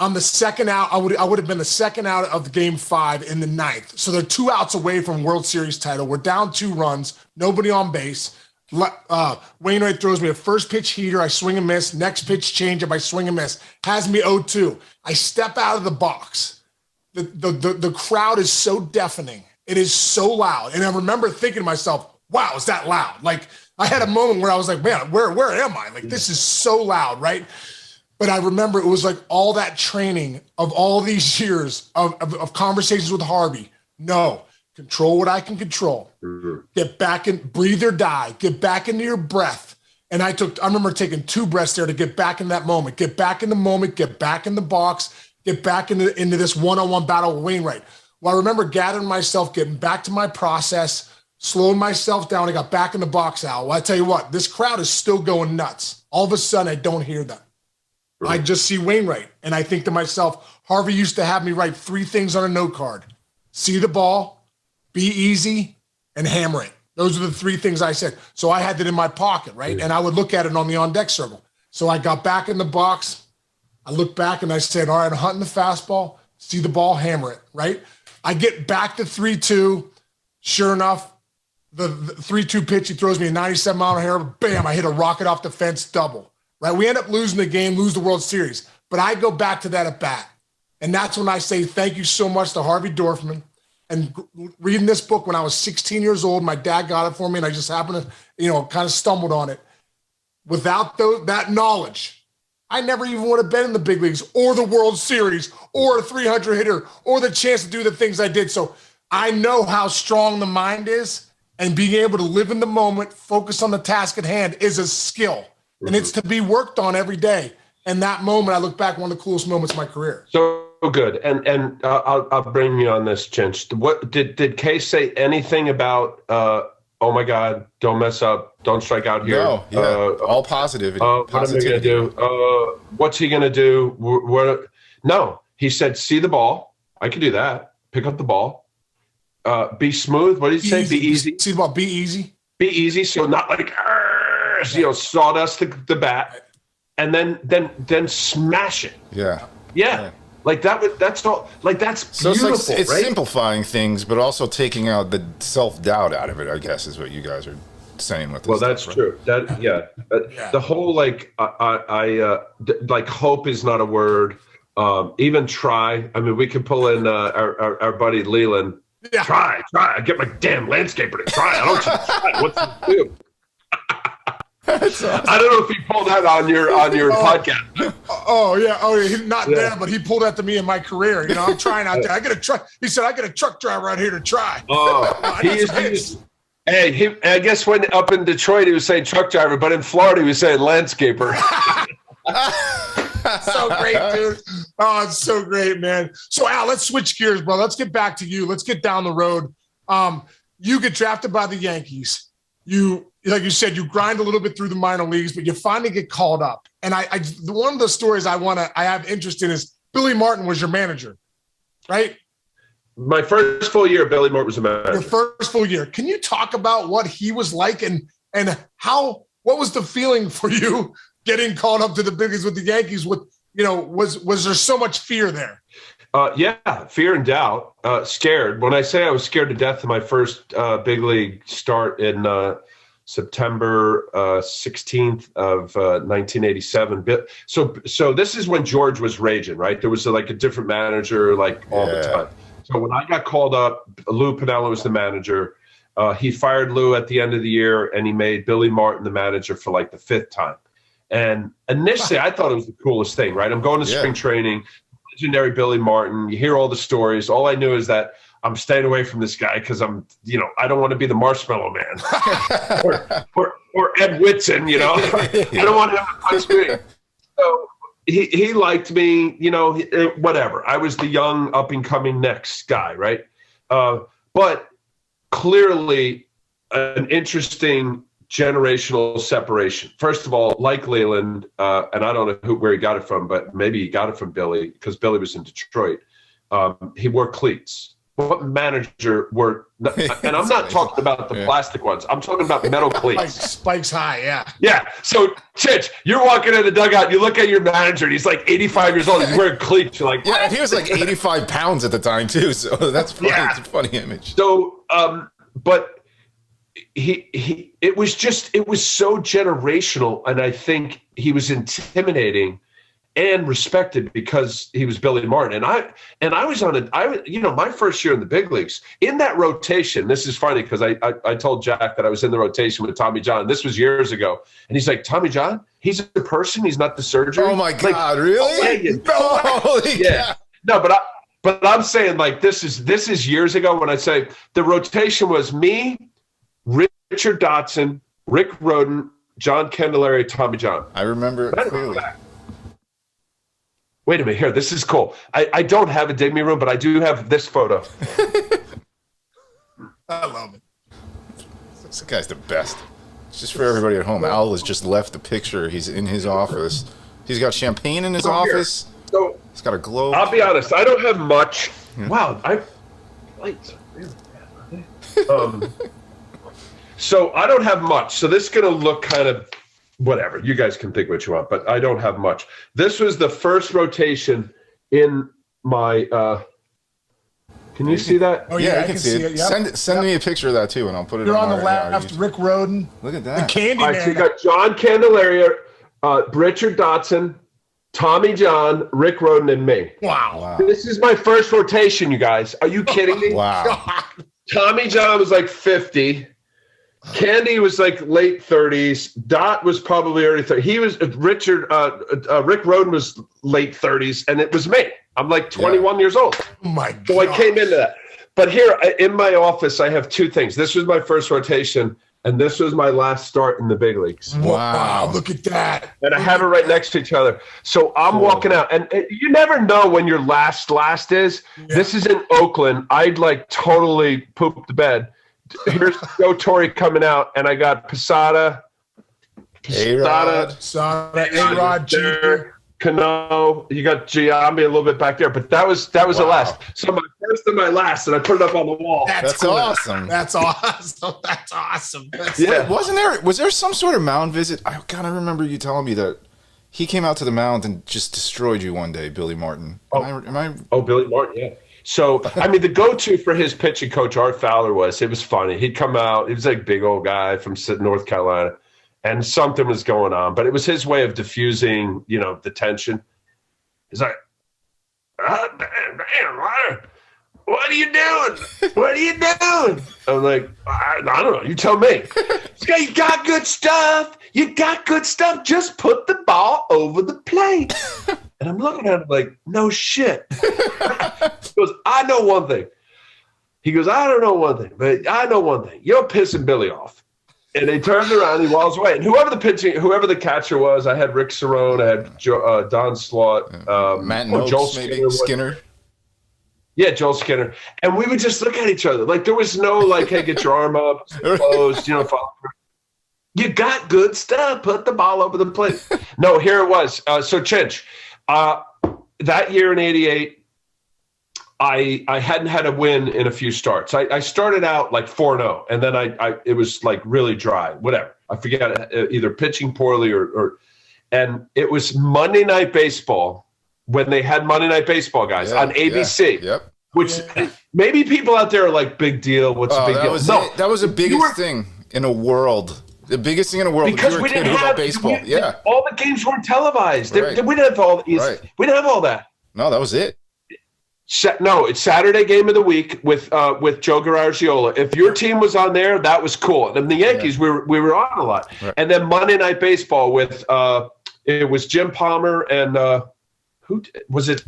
On the second out, I would have been the second out of the game 5 in the 9th. So they're 2 outs away from World Series title. We're down 2 runs, nobody on base. Wainwright throws me a first pitch heater. I swing and miss. Next pitch changeup. I swing and miss. Has me 0-2. I step out of the box. The crowd is so deafening. It is so loud. And I remember thinking to myself, wow, is that loud? Like I had a moment where I was like, man, where am I? Like this is so loud, right? But I remember it was like all that training of all these years of conversations with Harvey. No, control what I can control. Mm-hmm. Get back in, breathe or die. Get back into your breath. And I remember taking 2 breaths there to get back in that moment. Get back in the moment. Get back in the box. Get back into this one-on-one battle with Wainwright. Well, I remember gathering myself, getting back to my process, slowing myself down. I got back in the box, Al. Well, I tell you what, this crowd is still going nuts. All of a sudden, I don't hear them. I just see Wainwright, and I think to myself, Harvey used to have me write 3 things on a note card. See the ball, be easy, and hammer it. Those are the three things I said. So I had that in my pocket, right? And I would look at it on the on-deck circle. So I got back in the box. I looked back and I said, all right, I'm hunting the fastball. See the ball, hammer it, right? I get back to 3-2. Sure enough, the 3-2 pitch, he throws me a 97-mile-an-hour, bam, I hit a rocket off the fence, double, right? We end up losing the game, lose the World Series. But I go back to that at bat. And that's when I say thank you so much to Harvey Dorfman. And reading this book when I was 16 years old, my dad got it for me, and I just happened to, kind of stumbled on it. Without that knowledge, I never even would have been in the big leagues or the World Series or a 300 hitter or the chance to do the things I did. So I know how strong the mind is, and being able to live in the moment, focus on the task at hand is a skill, and it's to be worked on every day. And that moment, I look back, one of the coolest moments of my career. So good. And I'll bring you on this, Chinch. What did Kay say anything about, oh my God, don't mess up, don't strike out here? No, yeah, all positive. What am I going to do? What's he going to do? No, he said, see the ball. I can do that. Pick up the ball. Be smooth. What did he say? Be easy. See the ball. Be easy. Be easy. So not like, sawdust the bat. And then smash it. Yeah. Like that's all. Like that's so beautiful. It's right? simplifying things, but also taking out the self-doubt out of it, I guess, is what you guys are saying with this. Well, that's stuff, true. Right? The whole like hope is not a word. Even try. I mean, we can pull in our buddy Leland. Yeah. Try. I get my damn landscaper to try. I don't try. What's he do? Awesome. I don't know if he pulled that on your podcast. Oh yeah. Not there, but he pulled that to me in my career. I'm trying out there. I get a truck. He said, I get a truck driver out here to try. I guess when up in Detroit he was saying truck driver, but in Florida he was saying landscaper. So great, dude. Oh, it's so great, man. So Al, let's switch gears, bro. Let's get back to you. Let's get down the road. You get drafted by the Yankees. You, like you said, you grind a little bit through the minor leagues, but you finally get called up. And one of the stories I have interest in is Billy Martin was your manager, right? My first full year, Billy Martin was a manager. Your first full year. Can you talk about what he was like and what was the feeling for you getting called up to the big leagues with the Yankees? Was there so much fear there? Yeah, fear and doubt, scared. When I say I was scared to death in my first big league start in September 16th of 1987. So this is when George was raging, right? There was like a different manager like all the time. So when I got called up, Lou Piniella was the manager. He fired Lou at the end of the year, and he made Billy Martin the manager for like the fifth time. And initially, I thought it was the coolest thing, right? I'm going to spring training. Legendary Billy Martin. You hear all the stories. All I knew is that I'm staying away from this guy because I don't want to be the Marshmallow Man or Ed Whitson. I don't want him to punch me. So he liked me. Whatever. I was the young up and coming next guy, right? But clearly, an interesting generational separation. First of all, like Leland, and I don't know where he got it from, but maybe he got it from Billy because Billy was in Detroit. He wore cleats. What manager wore? And I'm not talking about the plastic ones. I'm talking about metal cleats. Spikes high, yeah. Yeah. So, Chich, you're walking in the dugout. You look at your manager, and he's like 85 years old. He's wearing cleats. You're like, and he was like 85 pounds at the time too. So that's funny. Yeah. It's a funny image. So, but. It was so generational, and I think he was intimidating and respected because he was Billy Martin. And I was my first year in the big leagues in that rotation. This is funny because I told Jack that I was in the rotation with Tommy John. This was years ago, and he's like, Tommy John, he's a person, he's not the surgery. Oh my God, really? Holy yeah. No, but I'm saying like this is years ago when I say the rotation was me, Richard Dotson, Rick Rhoden, John Candelaria, Tommy John. I remember it clearly. Wait a minute here. This is cool. I don't have a dig me room, but I do have this photo. I love it. This guy's the best. It's just for everybody at home. Al has just left the picture. He's in his office. He's got champagne in his office. So he's got a globe. I'll be honest. I don't have much. Wow. Lights. So I don't have much. So this is going to look kind of whatever. You guys can think what you want, but I don't have much. This was the first rotation in my can you see that? Oh yeah, I can see it. Yep. Send me a picture of that too, and I'll put it. You're on the left, Rick Roden. Look at that. The Candy Man. So you got John Candelaria, Richard Dotson, Tommy John, Rick Roden, and me. Wow. This is my first rotation, you guys. Are you kidding me? Wow. Tommy John was like 50. Candy was like late 30s. Dot was probably early 30s. He was Rick Roden was late 30s, and it was me. I'm like 21 years old. Oh my God. So I came into that. But here in my office, I have two things. This was my first rotation, and this was my last start in the big leagues. Wow, look at that. And I have it right next to each other. So I'm walking out, and you never know when your last is. Yeah. This is in Oakland. I'd like totally pooped the bed. Here's Joe Torre coming out, and I got Posada, A-Rod, Jr., Cano. You got Giambi a little bit back there, but that was the last. So my first and my last, and I put it up on the wall. That's cool. Awesome. That's awesome. That's awesome. Was there some sort of mound visit? I remember you telling me that he came out to the mound and just destroyed you one day, Billy Martin. Am I? Oh, Billy Martin, yeah. So, I mean, the go-to for his pitching coach, Art Fowler, it was funny. He'd come out. He was like a big old guy from North Carolina, and something was going on. But it was his way of diffusing, the tension. He's like, oh, man, what are you doing? What are you doing? I'm like, I don't know. You tell me. You got good stuff. You got good stuff. Just put the ball over the plate. And I'm looking at him like, no shit. He goes, I know one thing. He goes, I don't know one thing, but I know one thing. You're pissing Billy off. And they turned around, he walks away. And whoever the catcher was, I had Rick Cerrone, I had Don Slaught, Matt Nopes, Joel Skinner. Yeah, Joel Skinner. And we would just look at each other. Like there was no like, hey, get your arm up, closed, follow. You got good stuff. Put the ball over the plate. No, here it was. So Chinch, that year in '88, I hadn't had a win in a few starts. I started out like 4-0, and then it was like really dry. Whatever. I forget either pitching poorly and it was Monday Night Baseball when they had Monday Night Baseball, guys, on ABC. Yeah, yep. Which maybe people out there are like, big deal. What's a big deal? That was the biggest thing in the world. The biggest thing in the world because we didn't have baseball. All the games weren't televised. Right. We didn't have all. We didn't have all that. No, that was it. No, it's Saturday game of the week with Joe Garagiola. If your team was on there, that was cool. And the Yankees, we were on a lot. Right. And then Monday Night Baseball with it was Jim Palmer and who was it?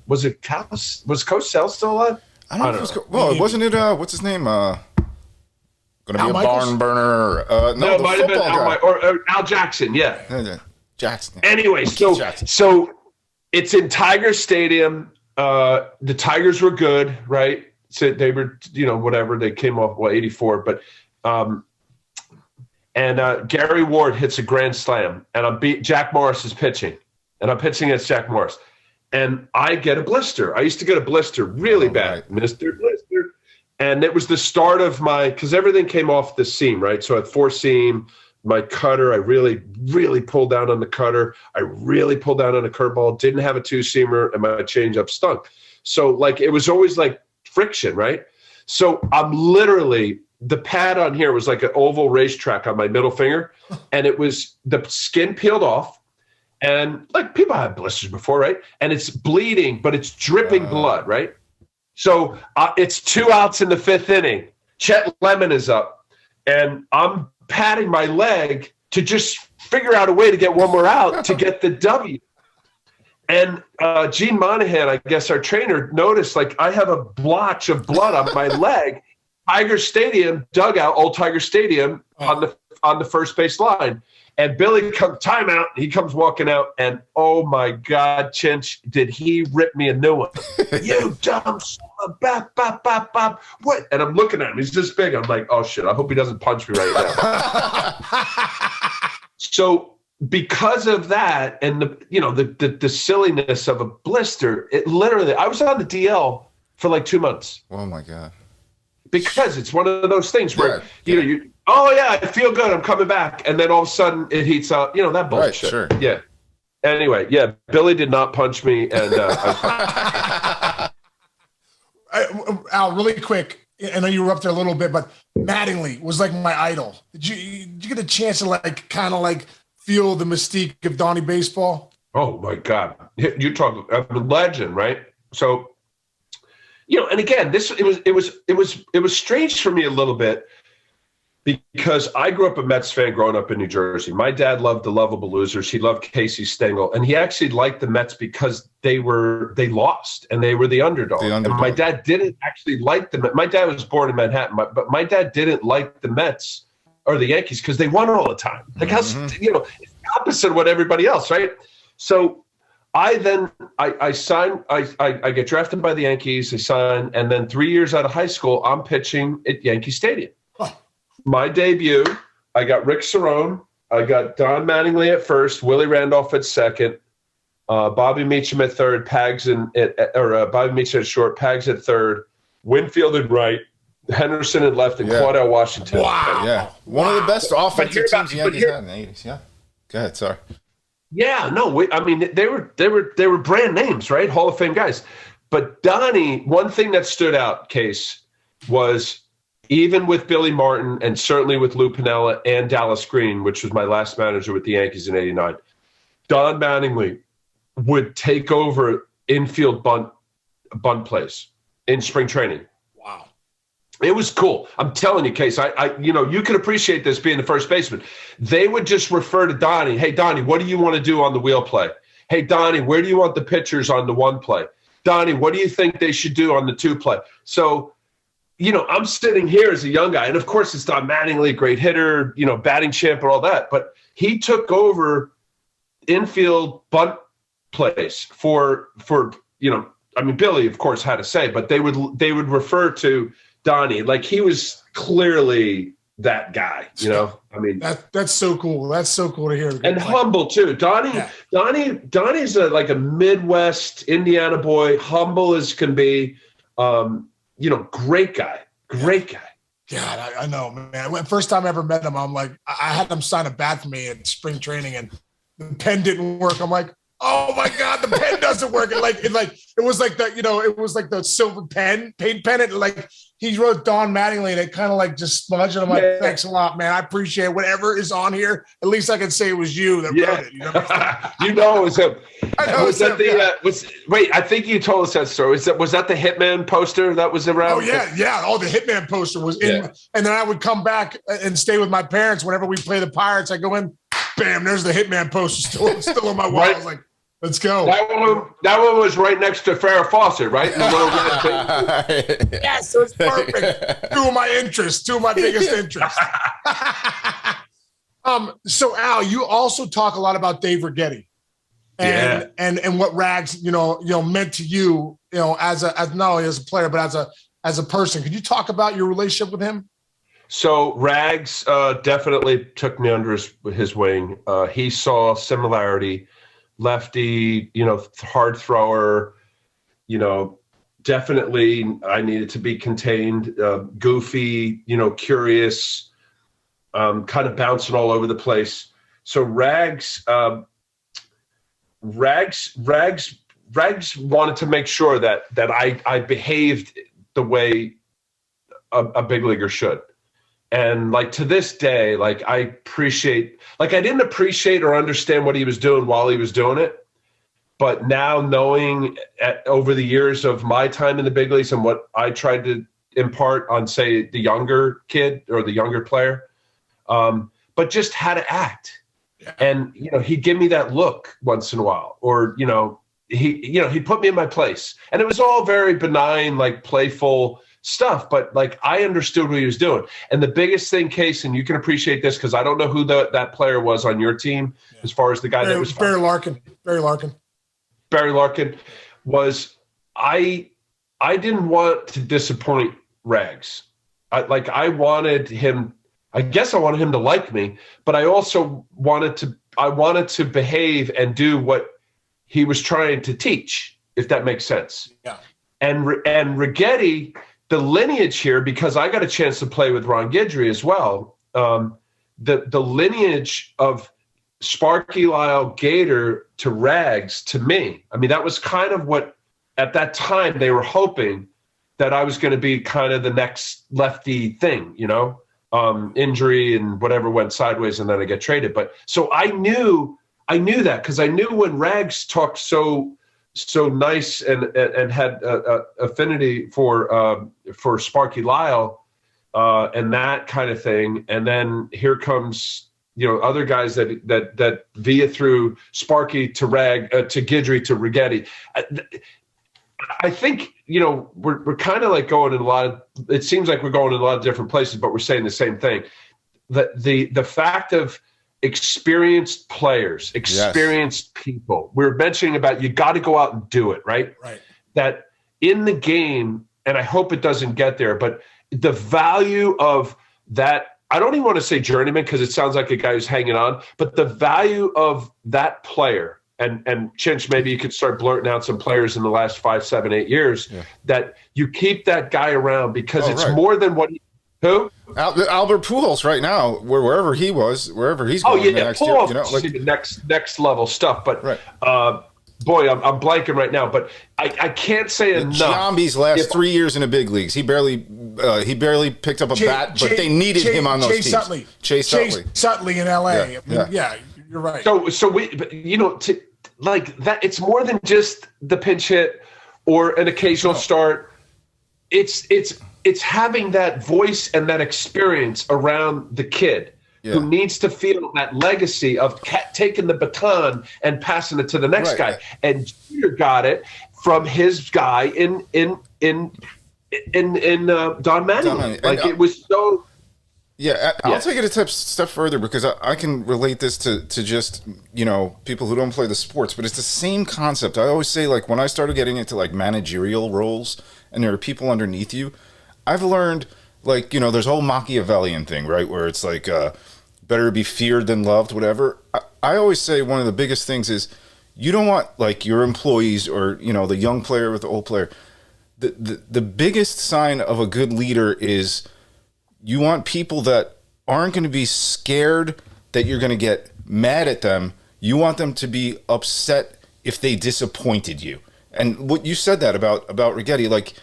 Was it was Coach Sell still alive? I don't know. Well, wasn't it? What's his name? Going to be a barn burner. No, it might have been or Al Jackson. Yeah, Jackson. Anyway, so it's in Tiger Stadium. The Tigers were good, right? So they were, whatever. They came off 84, but Gary Ward hits a grand slam, and Jack Morris is pitching, and I'm pitching against Jack Morris, and I get a blister. I used to get a blister really bad, right. Mr. Blister. And it was the start of because everything came off the seam, right? So at 4-seam, my cutter, I really, really pulled down on the cutter. I really pulled down on a curveball, didn't have a 2-seamer, and my changeup stunk. So, it was always like friction, right? So I'm literally, the pad on here was like an oval racetrack on my middle finger, and it was, the skin peeled off, and people had blisters before, right? And it's bleeding, but it's dripping blood, right? So it's 2 outs in the 5th inning. Chet Lemon is up, and I'm patting my leg to just figure out a way to get one more out to get the W. And Gene Monahan, I guess our trainer, noticed I have a blotch of blood on my leg. Tiger Stadium dugout, old Tiger Stadium on the first base line. And Billy comes timeout. He comes walking out, and oh my God, Chinch, did he rip me a new one? You dumb son of bap, bap, bap, bap. What? And I'm looking at him. He's this big. I'm like, oh shit. I hope he doesn't punch me right now. So because of that, and the silliness of a blister, it literally, I was on the DL for 2 months. Oh my God. because it's one of those things where yeah. I feel good, I'm coming back, and then all of a sudden it heats up. That bullshit. Right, sure. Yeah. Anyway, yeah, Billy did not punch me, and Al, really quick. I know you were up there a little bit, but Mattingly was like my idol. Did you get a chance to kind of feel the mystique of Donnie baseball? Oh my God, you talk a legend, right? So, and again, it was strange for me a little bit because I grew up a Mets fan growing up in New Jersey. My dad loved the Lovable Losers. He loved Casey Stengel, and he actually liked the Mets because they lost and they were the underdog. And my dad didn't actually like the Mets. My dad was born in Manhattan, but my dad didn't like the Mets or the Yankees because they won all the time. Like it's the opposite of what everybody else, right? So I signed. I get drafted by the Yankees. I sign, and then 3 years out of high school, I'm pitching at Yankee Stadium. My debut, I got Rick Cerrone, I got Don Mattingly at first, Willie Randolph at second, Bobby Meacham at third, Bobby Meacham at short, Pags at third, Winfield at right, Henderson at left, and Claudel Washington. Wow. Yeah. One of the best offensive teams the Yankees had in the 80s. Yeah. Go ahead, sorry. Yeah, no, they were brand names, right? Hall of Fame guys. But Donnie, one thing that stood out, Case, was even with Billy Martin and certainly with Lou Piniella and Dallas Green, which was my last manager with the Yankees in '89, Don Mattingly would take over infield bunt plays in spring training. Wow. It was cool. I'm telling you, Case, you could appreciate this being the first baseman. They would just refer to Donnie. Hey, Donnie, what do you want to do on the wheel play? Hey, Donnie, where do you want the pitchers on the one play? Donnie, what do you think they should do on the two play? So, I'm sitting here as a young guy, and of course it's Don Mattingly, great hitter, batting champ and all that, but he took over infield bunt plays for Billy, of course, had to say, but they would refer to Donnie like he was clearly that guy, That's so cool. That's so cool to hear. And humble too. Donnie's like a Midwest Indiana boy, humble as can be. Great guy. God, I know, man. When first time I ever met him, I'm like, I had him sign a bat for me at spring training, and the pen didn't work. I'm like, oh my God, the pen doesn't work. It was like the silver pen, paint pen. It he wrote Don Mattingly, and it kind of just smudged. And I'm like, thanks a lot, man. I appreciate it. Whatever is on here, at least I can say it was you that wrote it. It was him. Wait, I think you told us that story. Was that the Hitman poster that was around? Oh yeah. Oh, the Hitman poster was in, and then I would come back and stay with my parents whenever we play the Pirates. I go in, bam, there's the Hitman poster still on my wall. I was like, let's go. That one was right next to Farrah Fawcett, right? Yes, so it's perfect. Two of my biggest interests. So Al, you also talk a lot about Dave Righetti and what Rags, meant to you, as not only as a player, but as a person. Could you talk about your relationship with him? So Rags definitely took me under his wing. He saw similarity. Lefty, hard thrower, definitely I needed to be contained, goofy, curious, kind of bouncing all over the place. So Rags wanted to make sure that I behaved the way a big leaguer should. And to this day, I appreciate, I didn't appreciate or understand what he was doing while he was doing it. But now knowing over the years of my time in the big leagues and what I tried to impart on, say, the younger kid or the younger player, but just how to act. Yeah. And, he'd give me that look once in a while, or, he'd put me in my place. And it was all very benign, playful stuff, but I understood what he was doing. And the biggest thing, Case, and you can appreciate this because I don't know who that player was on your team, as far as the guy that was Barry Larkin. Barry Larkin was I didn't want to disappoint Rags. I wanted him. I guess I wanted him to like me, but I also wanted to behave and do what he was trying to teach, if that makes sense. Yeah. And Righetti the lineage here, because I got a chance to play with Ron Guidry as well. The lineage of Sparky Lyle Gator to Rags to me, I mean, that was kind of what at that time they were hoping that I was going to be kind of the next lefty thing, injury and whatever went sideways and then I get traded. But so I knew that because I knew when Rags talked so nice and had affinity for Sparky Lyle and that kind of thing. And then here comes, other guys that via through Sparky to to Guidry to Righetti. I think, we're kind of like going in it seems like we're going in a lot of different places, but we're saying the same thing. The fact of experienced players, experienced people, we're mentioning about you got to go out and do it, right? Right. That in the game, and I hope it doesn't get there, but the value of that, I don't even want to say journeyman because it sounds like a guy who's hanging on, but the value of that player, and Chinch, maybe you could start blurting out some players in the last 5, 7, 8 years that you keep that guy around because it's more than what who? Albert Pujols right now, wherever he's going next year. Next level stuff. But boy, I'm blanking right now. But I can't say enough. Giambi's last 3 years in the big leagues, he barely picked up a bat, but they needed him on those teams. Chase Utley in L.A. Yeah, you're right. So we, like that, it's more than just the pinch hit or an occasional start. It's having that voice and that experience around the kid who needs to feel that legacy of taking the baton and passing it to the next guy. And Jeter got it from his guy in Don Manuel. Like it was so. Yeah, I'll take it a step further because I can relate this to just, people who don't play the sports, but it's the same concept. I always say, like, when I started getting into, like, managerial roles and there are people underneath you, I've learned, like, there's a whole Machiavellian thing, right, where it's like better be feared than loved, whatever. I always say one of the biggest things is you don't want, like, your employees or, the young player with the old player. The biggest sign of a good leader is you want people that aren't going to be scared that you're going to get mad at them. You want them to be upset if they disappointed you. And what you said that about Righetti, like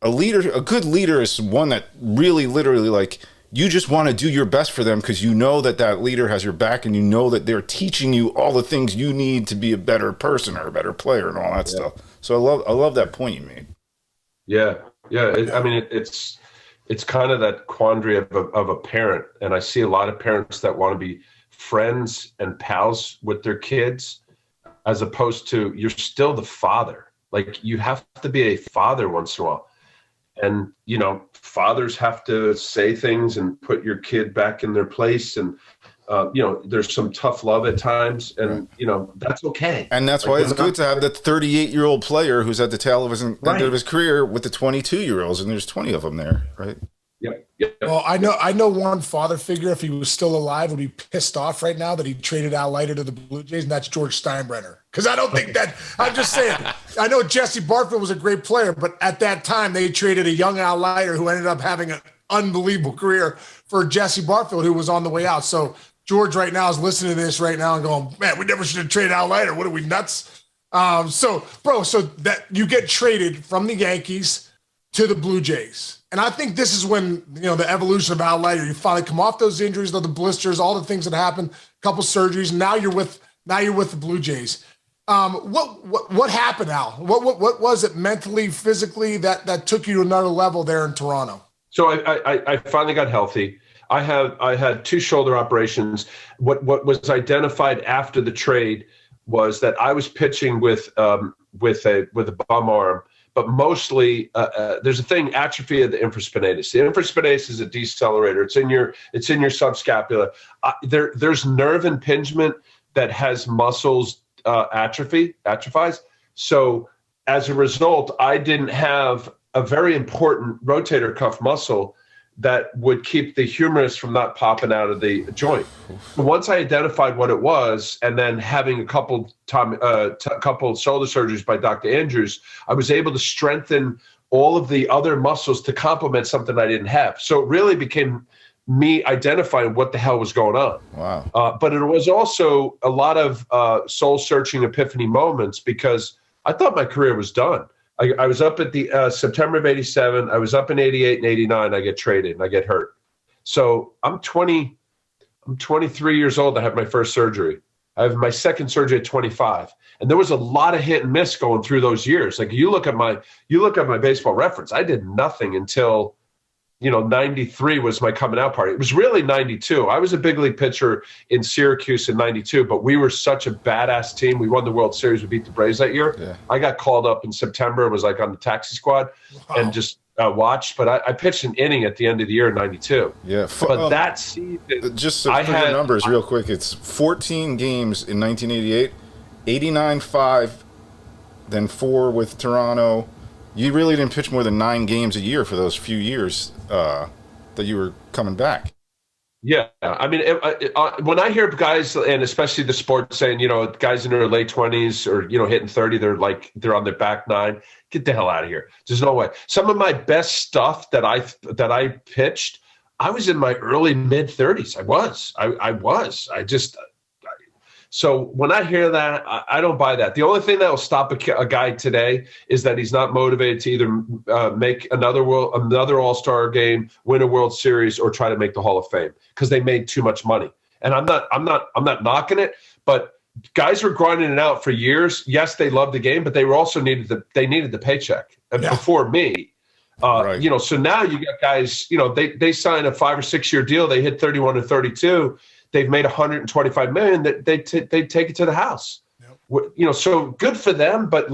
a good leader is one that really literally, like, you just want to do your best for them because you know that leader has your back and you know that they're teaching you all the things you need to be a better person or a better player and all that stuff. So I love that point you made. Yeah. I mean, it's kind of that quandary of a parent. And I see a lot of parents that want to be friends and pals with their kids as opposed to you're still the father. Like you have to be a father once in a while. And, fathers have to say things and put your kid back in their place. And, there's some tough love at times and, that's okay. And that's why it's good to have that 38-year-old player who's at the tail of his end of his career with the 22-year-olds. And there's 20 of them there, right? Yep. Well, I know one father figure, if he was still alive, would be pissed off right now that he traded Al Leiter to the Blue Jays, and that's George Steinbrenner. Because I don't think that – I'm just saying. I know Jesse Barfield was a great player, but at that time they traded a young Al Leiter who ended up having an unbelievable career for Jesse Barfield, who was on the way out. So George right now is listening to this right now and going, man, we never should have traded Al Leiter. What are we, nuts? So that you get traded from the Yankees to the Blue Jays. And I think this is when, the evolution of Al Leiter, you finally come off those injuries, the blisters, all the things that happened, a couple surgeries. And now you're with the Blue Jays. What happened, Al? What was it mentally, physically that took you to another level there in Toronto? So I finally got healthy. I had 2 shoulder operations. What was identified after the trade was that I was pitching with a bum arm. But mostly, there's a thing, atrophy of the infraspinatus. The infraspinatus is a decelerator. It's in your subscapula. There's nerve impingement that has muscles atrophies. So as a result, I didn't have a very important rotator cuff muscle that would keep the humerus from not popping out of the joint. Once I identified what it was, and then having a couple shoulder surgeries by Dr. Andrews, I was able to strengthen all of the other muscles to complement something I didn't have. So it really became me identifying what the hell was going on. Wow. But it was also a lot of soul-searching epiphany moments because I thought my career was done. I was up at the September of 87. I was up in 88 and 89. I get traded and I get hurt. So I'm 23 years old. I have my first surgery. I have my second surgery at 25. And there was a lot of hit and miss going through those years. Like you look at my baseball reference. I did nothing until 93 was my coming out party. It was really 92. I was a big league pitcher in Syracuse in 92, but we were such a badass team. We won the World Series. We beat the Braves that year. Yeah. I got called up in September. It was like on the taxi squad and just watched. But I pitched an inning at the end of the year in 92. Yeah. But that season, just so for your numbers real quick, it's 14 games in 1988, 89-5, then 4 with Toronto. You really didn't pitch more than 9 games a year for those few years that you were coming back. Yeah. I mean, when I hear guys, and especially the sports saying, guys in their late 20s or, hitting 30, they're on their back 9. Get the hell out of here. There's no way. Some of my best stuff that I pitched, I was in my early mid 30s. I was. So when I hear that, I don't buy that. The only thing that will stop a guy today is that he's not motivated to either make another All-Star game, win a World Series, or try to make the Hall of Fame because they made too much money. And I'm not knocking it, but guys were grinding it out for years. Yes, they loved the game, but they were also needed the paycheck. And before me, right. So now you got guys. They sign a 5 or 6 year deal. They hit 31 or 32. They've made $125 million. That they take it to the house. Yep. So good for them. But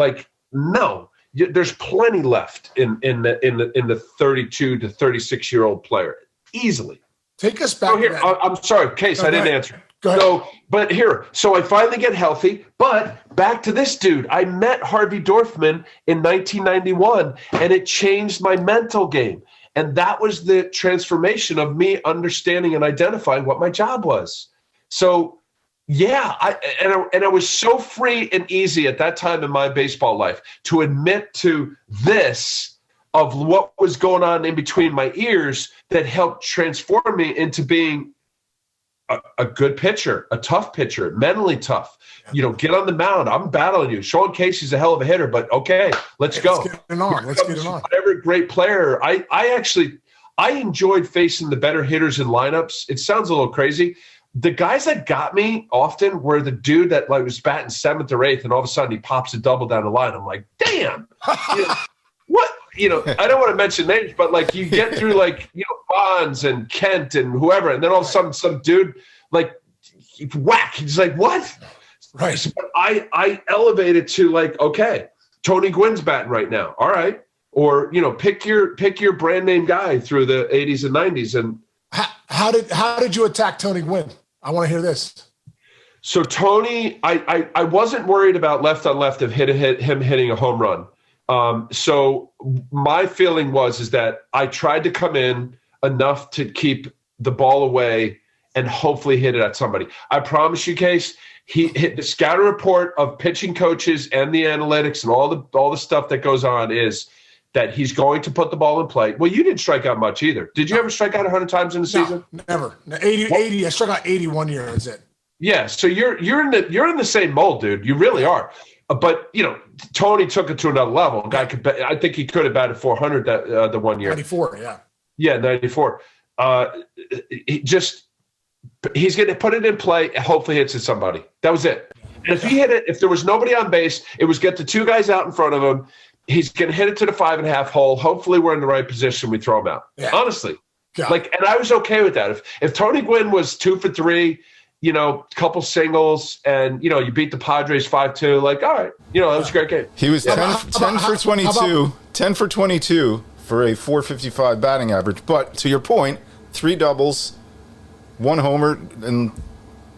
no, there's plenty left in the 32 to 36 year old player easily. Take us back. Here, I'm sorry, Case, I didn't answer. Go ahead. So I finally get healthy. But back to this dude. I met Harvey Dorfman in 1991, and it changed my mental game. And that was the transformation of me understanding and identifying what my job was. So, yeah, I was so free and easy at that time in my baseball life to admit to this of what was going on in between my ears that helped transform me into being a good pitcher, a tough pitcher, mentally tough. Get on the mound. I'm battling you. Sean Casey's a hell of a hitter, but okay, let's go. Let's get it on. Whatever great player. I enjoyed facing the better hitters in lineups. It sounds a little crazy. The guys that got me often were the dude that was batting 7th or 8th, and all of a sudden he pops a double down the line. I'm like, damn. What? I don't want to mention names, but you get through Bonds and Kent and whoever, and then all of a sudden some dude whack. He's like, what? Right. So I elevated to okay, Tony Gwynn's batting right now. All right. Or pick your brand name guy through the 80s and 90s. And how did you attack Tony Gwynn? I want to hear this. So Tony, I wasn't worried about left on left of him hitting a home run. So my feeling is that I tried to come in enough to keep the ball away and hopefully hit it at somebody. I promise you, Case, he hit the scouting report of pitching coaches and the analytics and all the stuff that goes on is that he's going to put the ball in play. Well, you didn't strike out much either. Did you ever strike out 100 times in the season? Never. 80. I struck out 80 one year. That's it. Yeah. So you're in the same mold, dude. You really are. But Tony took it to another level. Guy I think he could have batted 400 the one year. 94. Yeah. Yeah, 94. He's going to put it in play and hopefully hits at somebody. That was it. And if he hit it, if there was nobody on base, it was get the 2 guys out in front of him. He's going to hit it to the 5.5 hole. Hopefully we're in the right position. We throw him out. Yeah. Honestly. And I was okay with that. If Tony Gwynn was 2 for 3, couple singles, and, you beat the Padres 5-2, all right, that was a great game. He was 10 for 22, 10 for 22 for a .455 batting average. But to your point, 3 doubles, 1 homer, and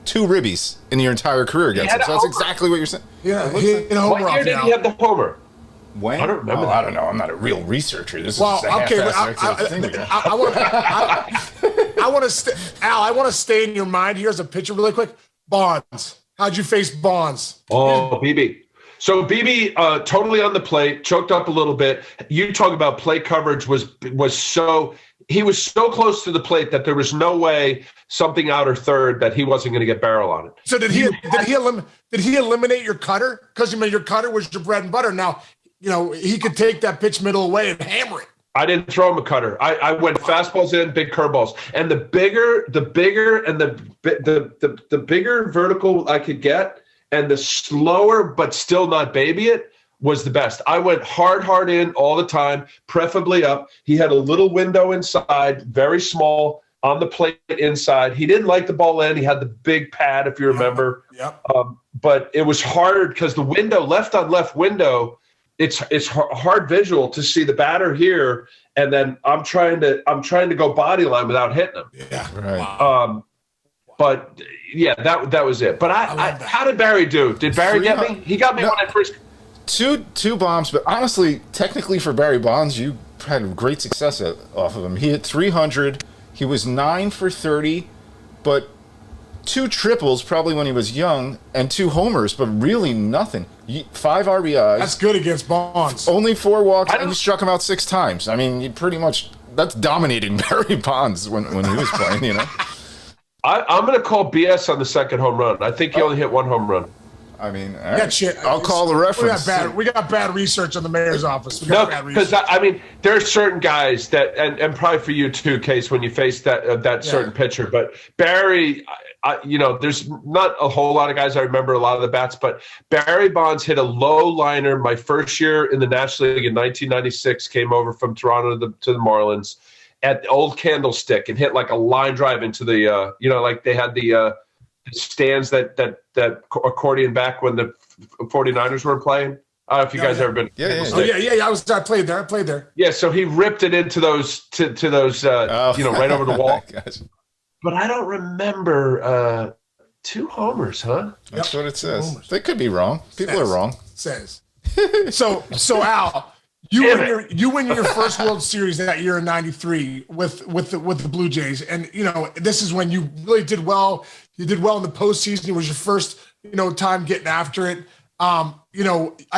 2 ribbies in your entire career against him. So that's exactly what you're saying. Yeah. What year did he have the homer? When? I don't remember. I don't know. I'm not a real researcher. This is just a half-assed thing again. I want to Al, I want to stay in your mind here as a pitcher really quick. Bonds. How'd you face Bonds? Oh, BB. So BB totally on the plate, choked up a little bit. You talk about plate coverage was so he was so close to the plate that there was no way something out or third that he wasn't going to get barrel on it. So did he eliminate your cutter? Because your cutter was your bread and butter. Now, he could take that pitch middle away and hammer it. I didn't throw him a cutter. I went fastballs in, big curveballs, and the bigger and the bigger vertical I could get, and the slower but still not baby it was the best. I went hard in all the time, preferably up. He had a little window inside, very small on the plate inside. He didn't like the ball in. He had the big pad, if you remember. Yep. But it was hard because the window, left on left window. It's hard visual to see the batter here, and then I'm trying to go body line without hitting him. Yeah, right. Wow. But yeah, that was it. But how did Barry do? Did Barry get me? He got me when I first. Two bombs, but honestly, technically for Barry Bonds, you had great success off of him. He hit 300. He was 9 for 30, but 2 triples probably when he was young, and 2 homers, but really nothing. 5 RBIs. That's good against Bonds. Only 4 walks, and you struck him out 6 times. I mean, that's dominating Barry Bonds when he was playing, I'm going to call BS on the second home run. I think he only hit 1 home run. I mean, all right. Shit. I'll call the reference. We got bad research on the mayor's office. Because there are certain guys that, and probably for you too, Case, when you face that certain pitcher. But Barry, there's not a whole lot of guys I remember a lot of the bats, but Barry Bonds hit a low liner my first year in the National League in 1996. Came over from Toronto to the Marlins at the old Candlestick and hit like a line drive into the like they had the stands that accordion back when the 49ers were playing. I don't know if you guys ever been. Yeah. I played there. Yeah, so he ripped it into those to those right over the wall. Gotcha. But I don't remember 2 homers, huh? That's what it says. They could be wrong. People are wrong. Says. So Al, you win your first World Series that year in '93 with the Blue Jays, and this is when you really did well. You did well in the postseason. It was your first time getting after it. I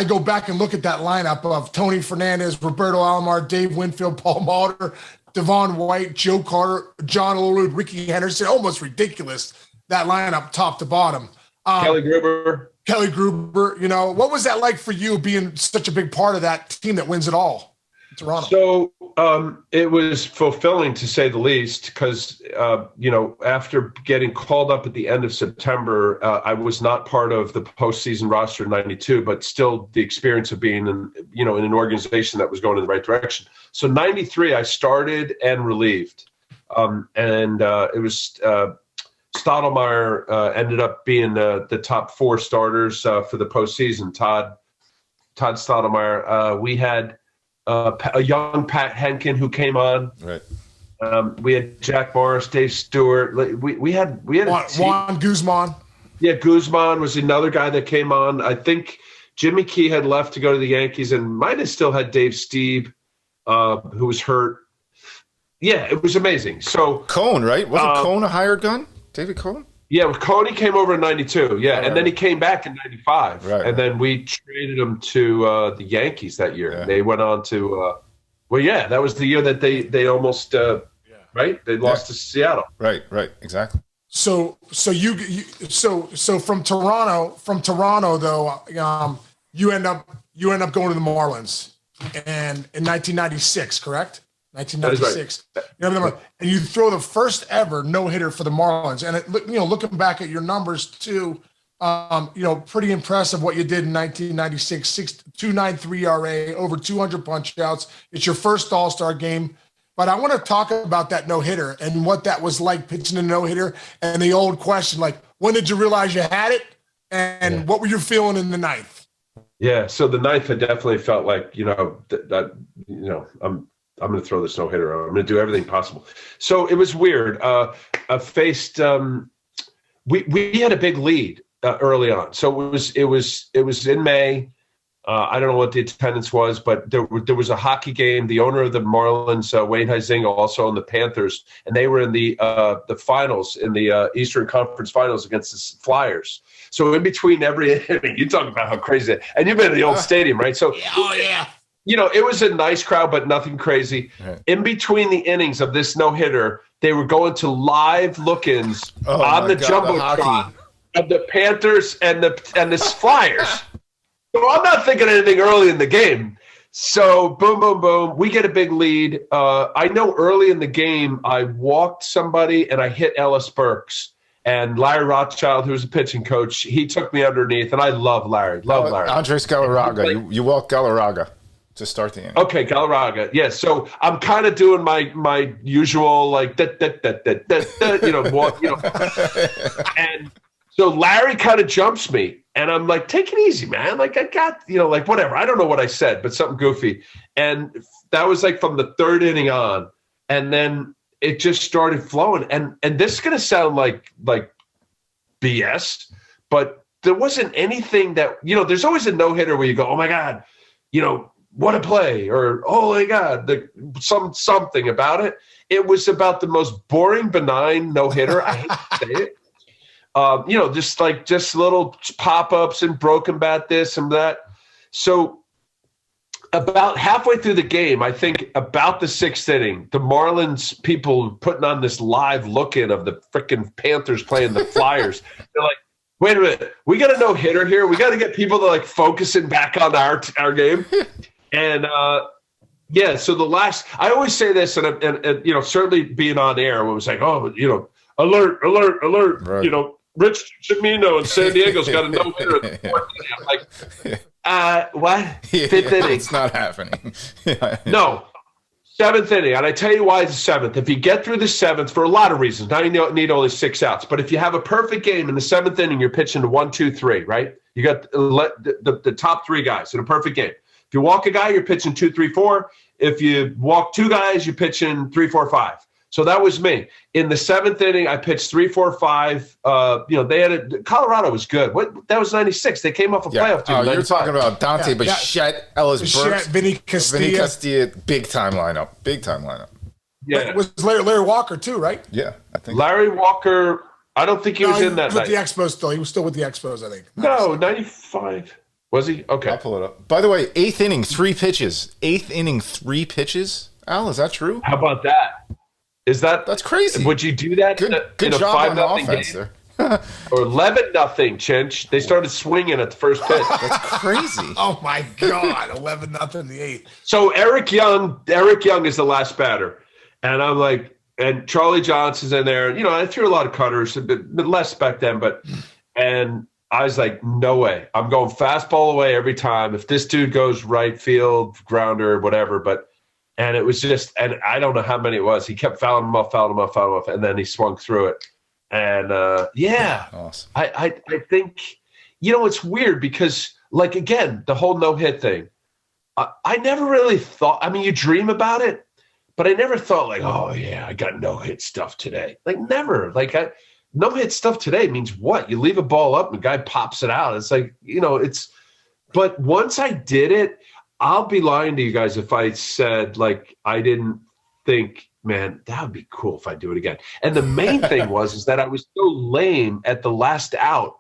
go back and look at that lineup of Tony Fernandez, Roberto Alomar, Dave Winfield, Paul Molitor, Devon White, Joe Carter, John Olerud, Ricky Henderson. Almost ridiculous, that lineup top to bottom. Kelly Gruber. What was that like for you being such a big part of that team that wins it all in Toronto? So it was fulfilling, to say the least, because, after getting called up at the end of September, I was not part of the postseason roster in '92, but still the experience of being in an organization that was going in the right direction. So '93, I started and relieved. It was Stottlemyre ended up being the top 4 starters for the postseason. Todd Stottlemyre. We had a young Pat Henkin who came on. Right. We had Jack Morris, Dave Stewart. We had Juan Guzman. Yeah, Guzman was another guy that came on. I think Jimmy Key had left to go to the Yankees, and might have still had Dave Stieb, who was hurt. Yeah, it was amazing. So Cohn, right? Wasn't Cohn a hired gun? David Cohn? Yeah, Coney came over in '92. Yeah, and then he came back in '95. Right. And then we traded him to the Yankees that year. Yeah. They went on to that was the year that they almost right? They lost to Seattle. Right, exactly. So from Toronto though, you end up going to the Marlins and in 1996, correct? 1996. Right. And you throw the first ever no-hitter for the Marlins. And looking back at your numbers too, pretty impressive what you did in 1996. 2.93 ERA, over 200 punch-outs. It's your first All-Star game. But I want to talk about that no-hitter and what that was like pitching a no-hitter, and the old question, like, when did you realize you had it, and what were you feeling in the ninth? Yeah, so the ninth, I definitely felt like, I'm going to throw this no-hitter. I'm going to do everything possible. So it was weird. I faced we had a big lead early on. So it was in May. I don't know what the attendance was, but there was a hockey game. The owner of the Marlins, Wayne Huizinga, also on the Panthers, and they were in the finals, in the Eastern Conference Finals against the Flyers. So in between every inning, you talk about how crazy it is. And you've been to the old stadium, right? So, it was a nice crowd, but nothing crazy. Right. In between the innings of this no-hitter, they were going to live look-ins on the Jumbotron of the Panthers and the Flyers. So I'm not thinking anything early in the game. So boom, boom, boom. We get a big lead. I know early in the game, I walked somebody and I hit Ellis Burks. And Larry Rothschild, who's a pitching coach, he took me underneath. And I love Larry. Larry. Andres Galarraga. You walked Galarraga to start the inning. Okay, Galarraga. Yeah, so I'm kind of doing my usual, like, walk, And so Larry kind of jumps me. And I'm like, take it easy, man. Like, I got, like, whatever. I don't know what I said, but something goofy. And that was like from the third inning on. And then it just started flowing. And this is going to sound like BS, but there wasn't anything that, there's always a no-hitter where you go, oh, my God, what a play, or, oh, my God, something about it. It was about the most boring, benign no-hitter. I hate to say it. Just little pop-ups and broken bat this and that. So about halfway through the game, I think about the sixth inning, the Marlins people putting on this live look-in of the freaking Panthers playing the Flyers. They're like, wait a minute, we got a no-hitter here. We got to get people to focusing back on our game. And so the last, I always say this, and certainly being on air, it was like, alert, right. Rich Cimino in San Diego's got a no-hitter in the fourth inning. I'm like, what? Fifth inning? It's not happening. No. Seventh inning. And I tell you why it's the seventh. If you get through the seventh, for a lot of reasons, now you need only 6 outs. But if you have a perfect game in the seventh inning, you're pitching to 1, 2, 3, right? You got the top 3 guys in a perfect game. If you walk a guy, you're pitching 2, 3, 4. If you walk 2 guys, you're pitching 3, 4, 5. So that was me. In the seventh inning, I pitched 3, 4, 5. They had Colorado was good. That was 96. They came off a playoff team. You're talking about Dante Bichette, Ellis Burks, Vinny Castilla. Big time lineup. Yeah, it was Larry Walker too, right? Yeah, I think Larry Walker. I don't think he was in that night. The Expos still. He was still with the Expos, I think. No, 95. Was he? Okay. I'll pull it up. By the way, 8th inning, 3 pitches. 8th inning, 3 pitches. Al, is that true? How about that? That's crazy. Would you do that? Good job on offense there. Or 11-0, Chinch. They started swinging at the first pitch. That's crazy. Oh my God, 11-0 in the 8th. So Eric Young is the last batter, and I'm like, and Charlie Johnson's in there. I threw a lot of cutters, a bit less back then, and I was like, no way. I'm going fastball away every time. If this dude goes right field, grounder, whatever, and it was just, and I don't know how many it was. He kept fouling him off, and then he swung through it. And awesome. I think, it's weird because, again, the whole no-hit thing, I never really thought, you dream about it, but I never thought oh yeah, I got no-hit stuff today. Never. No-hit stuff today means what? You leave a ball up and the guy pops it out. It's but once I did it, I'll be lying to you guys if I said I didn't think, man, that would be cool if I do it again. And the main thing is that I was so lame at the last out.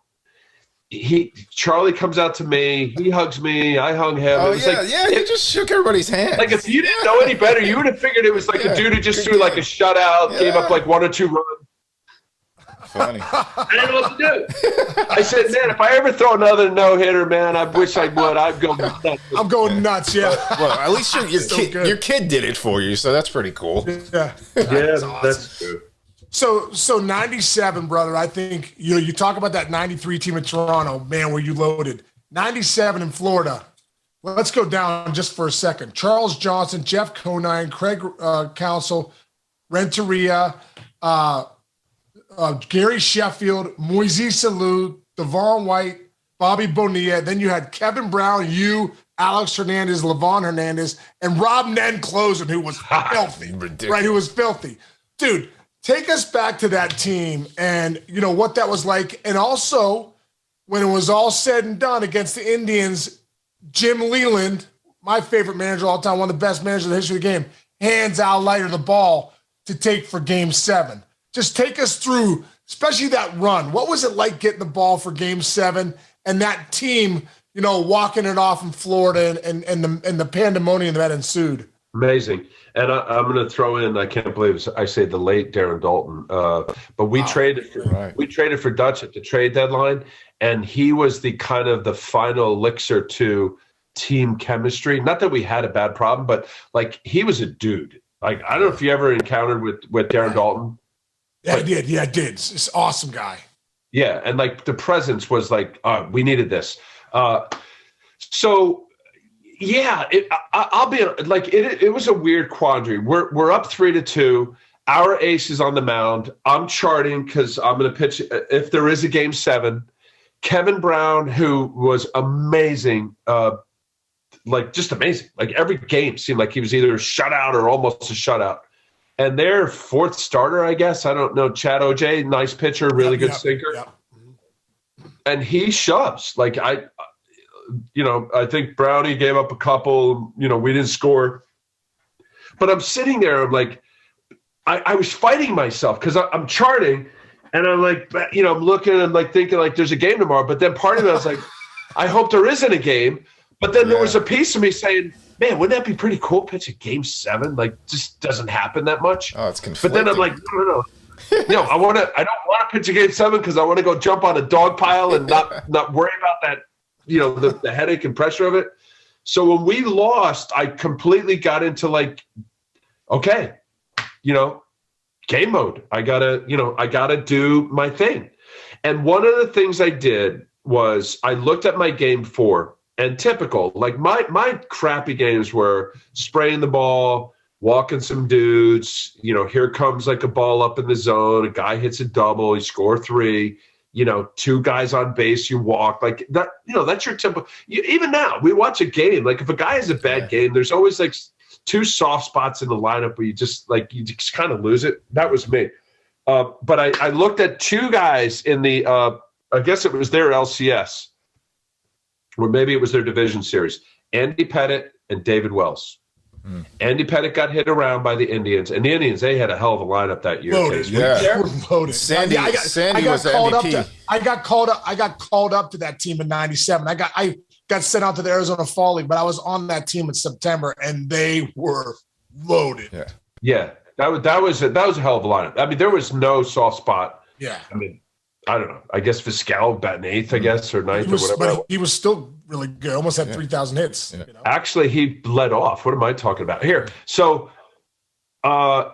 Charlie comes out to me, he hugs me, I hung him. Oh, you just shook everybody's hand. If you didn't know any better, you would have figured it was a dude who just threw a shutout, gave up 1 or 2 runs. Funny. I didn't know what to do. I said, man, if I ever throw another no-hitter, man, I wish I would. I'd go nuts. I'm going nuts, yeah. Well, at least your kid did it for you, so that's pretty cool. Yeah. That's awesome. That's true. So 97, brother, I think, you talk about that 93 team in Toronto, man, were you loaded. 97 in Florida. Let's go down just for a second. Charles Johnson, Jeff Conine, Craig Counsell, Renteria, Gary Sheffield, Moises Salou, Devon White, Bobby Bonilla. Then you had Kevin Brown, Alex Hernandez, Levon Hernandez, and Rob Nen closing, who was filthy. Right, who was filthy. Dude, take us back to that team and, what that was like. And also, when it was all said and done against the Indians, Jim Leland, my favorite manager of all time, one of the best managers in the history of the game, hands Al Leiter the ball to take for Game 7. Just take us through, especially that run. What was it like getting the ball for Game 7 and that team, walking it off in Florida and the pandemonium that ensued? Amazing. And I'm going to throw in, I can't believe I say the late Darren Dalton, but we traded for Dutch at the trade deadline, and he was the kind of the final elixir to team chemistry. Not that we had a bad problem, but like he was a dude. Like, I don't know if you ever encountered with Darren Dalton. Yeah, I did. Yeah, I did. It's an awesome guy. Yeah, and like the presence was like, we needed this. So. Yeah, I'll be like it was a weird quandary. We're up 3-2. Our ace is on the mound. I'm charting because I'm going to pitch if there is a Game 7. Kevin Brown, who was amazing, like just amazing. Like every game seemed like he was either a shutout or almost a shutout. And their fourth starter, I guess, I don't know, Chad OJ, nice pitcher, really good sinker. Yep. And he shoves. Like I think Brownie gave up a couple, we didn't score. But I'm sitting there, I'm like, I was fighting myself because I'm charting and I'm like, I'm looking and like thinking like there's a game tomorrow. But then part of me, I was like, I hope there isn't a game. But then there was a piece of me saying, man, wouldn't that be pretty cool pitching Game 7? Like, just doesn't happen that much. Oh, it's conflicting. But then I'm like, no. I don't want to pitch a Game 7 because I want to go jump on a dog pile and not worry about that. The headache and pressure of it. So when we lost, I completely got into like, okay, game mode. I gotta do my thing. And one of the things I did was I looked at my Game 4 and typical, like my crappy games were spraying the ball, walking some dudes, here comes like a ball up in the zone, a guy hits a double, you score 3. 2 guys on base, you walk like that. That's your typical. Even now, we watch a game. Like if a guy has a bad game, there's always like 2 soft spots in the lineup where you just kind of lose it. That was me. But I looked at 2 guys in the. I guess it was their LCS, or maybe it was their division series. Andy Pettitte and David Wells. Andy Pettitte got hit around by the Indians, and the Indians, they had a hell of a lineup that year. Loaded. Yeah. Loaded. Sandy was the MVP. I got called up to that team in '97. I got sent out to the Arizona Fall League, but I was on that team in September, and they were loaded. Yeah. That was a hell of a lineup. I mean, there was no soft spot. Yeah. I mean, I don't know. I guess Vizquel batting 8th, I guess, or 9th or whatever. But he was still really good. Almost had 3,000 hits. Yeah. Actually, he led off. What am I talking about here? So I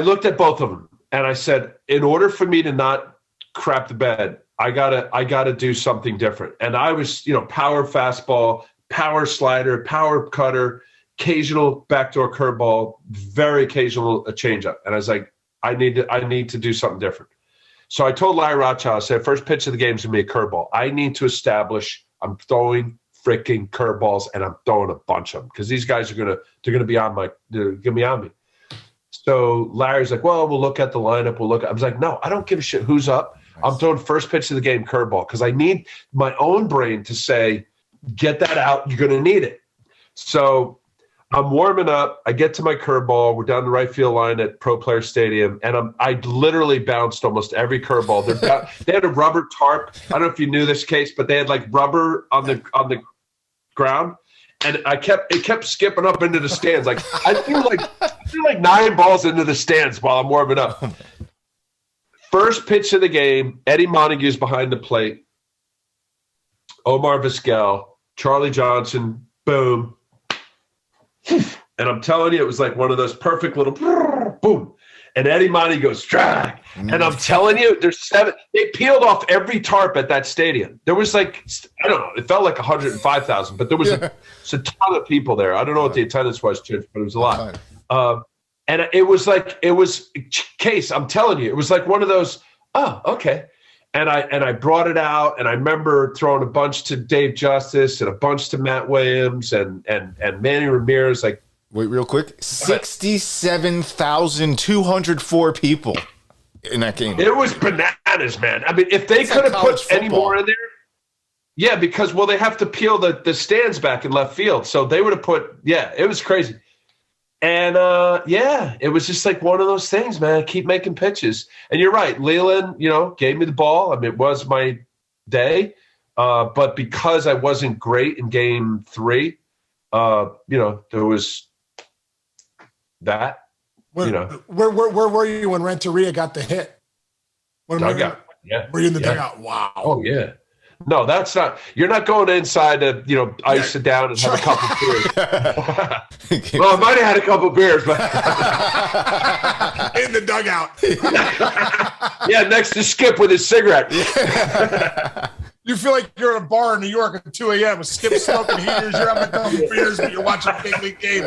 looked at both of them and I said, in order for me to not crap the bed, I gotta do something different. And I was, power fastball, power slider, power cutter, occasional backdoor curveball, very occasional a changeup. And I was like, I need to do something different. So I told Larry Rothschild, I said, first pitch of the game is going to be a curveball. I need to establish I'm throwing freaking curveballs and I'm throwing a bunch of them because these guys are they're gonna be on me. So Larry's like, well, we'll look at the lineup. I was like, no, I don't give a shit who's up. Nice. I'm throwing first pitch of the game curveball because I need my own brain to say, get that out. You're going to need it. So I'm warming up. I get to my curveball. We're down the right field line at Pro Player Stadium, and I literally bounced almost every curveball. They had a rubber tarp. I don't know if you knew this case, but they had like rubber on the ground, and it kept skipping up into the stands. Like I threw like 9 balls into the stands while I'm warming up. First pitch of the game, Eddie Montague's behind the plate. Omar Vizquel, Charlie Johnson, boom. And I'm telling you, it was like one of those perfect little boom. And Eddie Montague goes, strike. And I'm telling you, there's 7. They peeled off every tarp at that stadium. There was like, I don't know, it felt like 105,000, but there was a ton of people there. I don't know what the attendance was, Church, but it was a lot. And it was Case, I'm telling you, it was like one of those, oh, okay. And I brought it out, and I remember throwing a bunch to Dave Justice and a bunch to Matt Williams and Manny Ramirez. Like, wait, real quick, 67,204 people in that game. It was bananas, man. I mean, if they could have put any more in there, Yeah, because they have to peel the stands back in left field, so they would have put. Yeah, it was crazy, and it was just like one of those things, man. Keep making pitches, and you're right. Leland, gave me the ball. I mean, it was my day, but because I wasn't great in Game 3, there was that. Where were you when Renteria got the hit? Dugout. Were you in the dugout? Wow. Oh yeah. No, that's not. You're not going inside to ice it down and have a couple beers. Well, I might have had a couple beers, but in the dugout. Yeah, next to Skip with his cigarette. You feel like you're at a bar in New York at 2 a.m. with Skip smoking heaters. You're having a couple beers, but you're watching a big league game.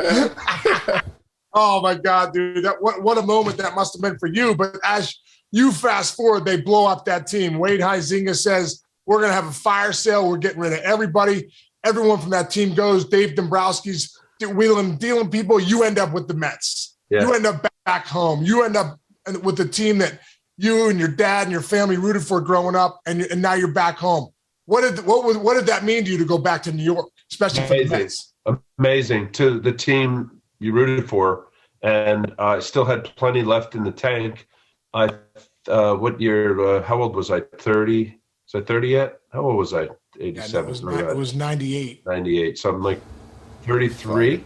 Oh my God, dude! What a moment that must have been for you. But as you fast forward, they blow up that team. Wade Huizinga says, we're going to have a fire sale. We're getting rid of everybody. Everyone from that team goes. Dave Dombrowski's wheeling, dealing people. You end up with the Mets. Yeah. You end up back home. You end up with the team that you and your dad and your family rooted for growing up, and now you're back home. What did that mean to you to go back to New York, especially for the Mets? Amazing to the team you rooted for, and I still had plenty left in the tank. What year? How old was I? 30. Was I 30 yet? How old was I? 87. Yeah, no, it was 98. 98. So I'm like 33.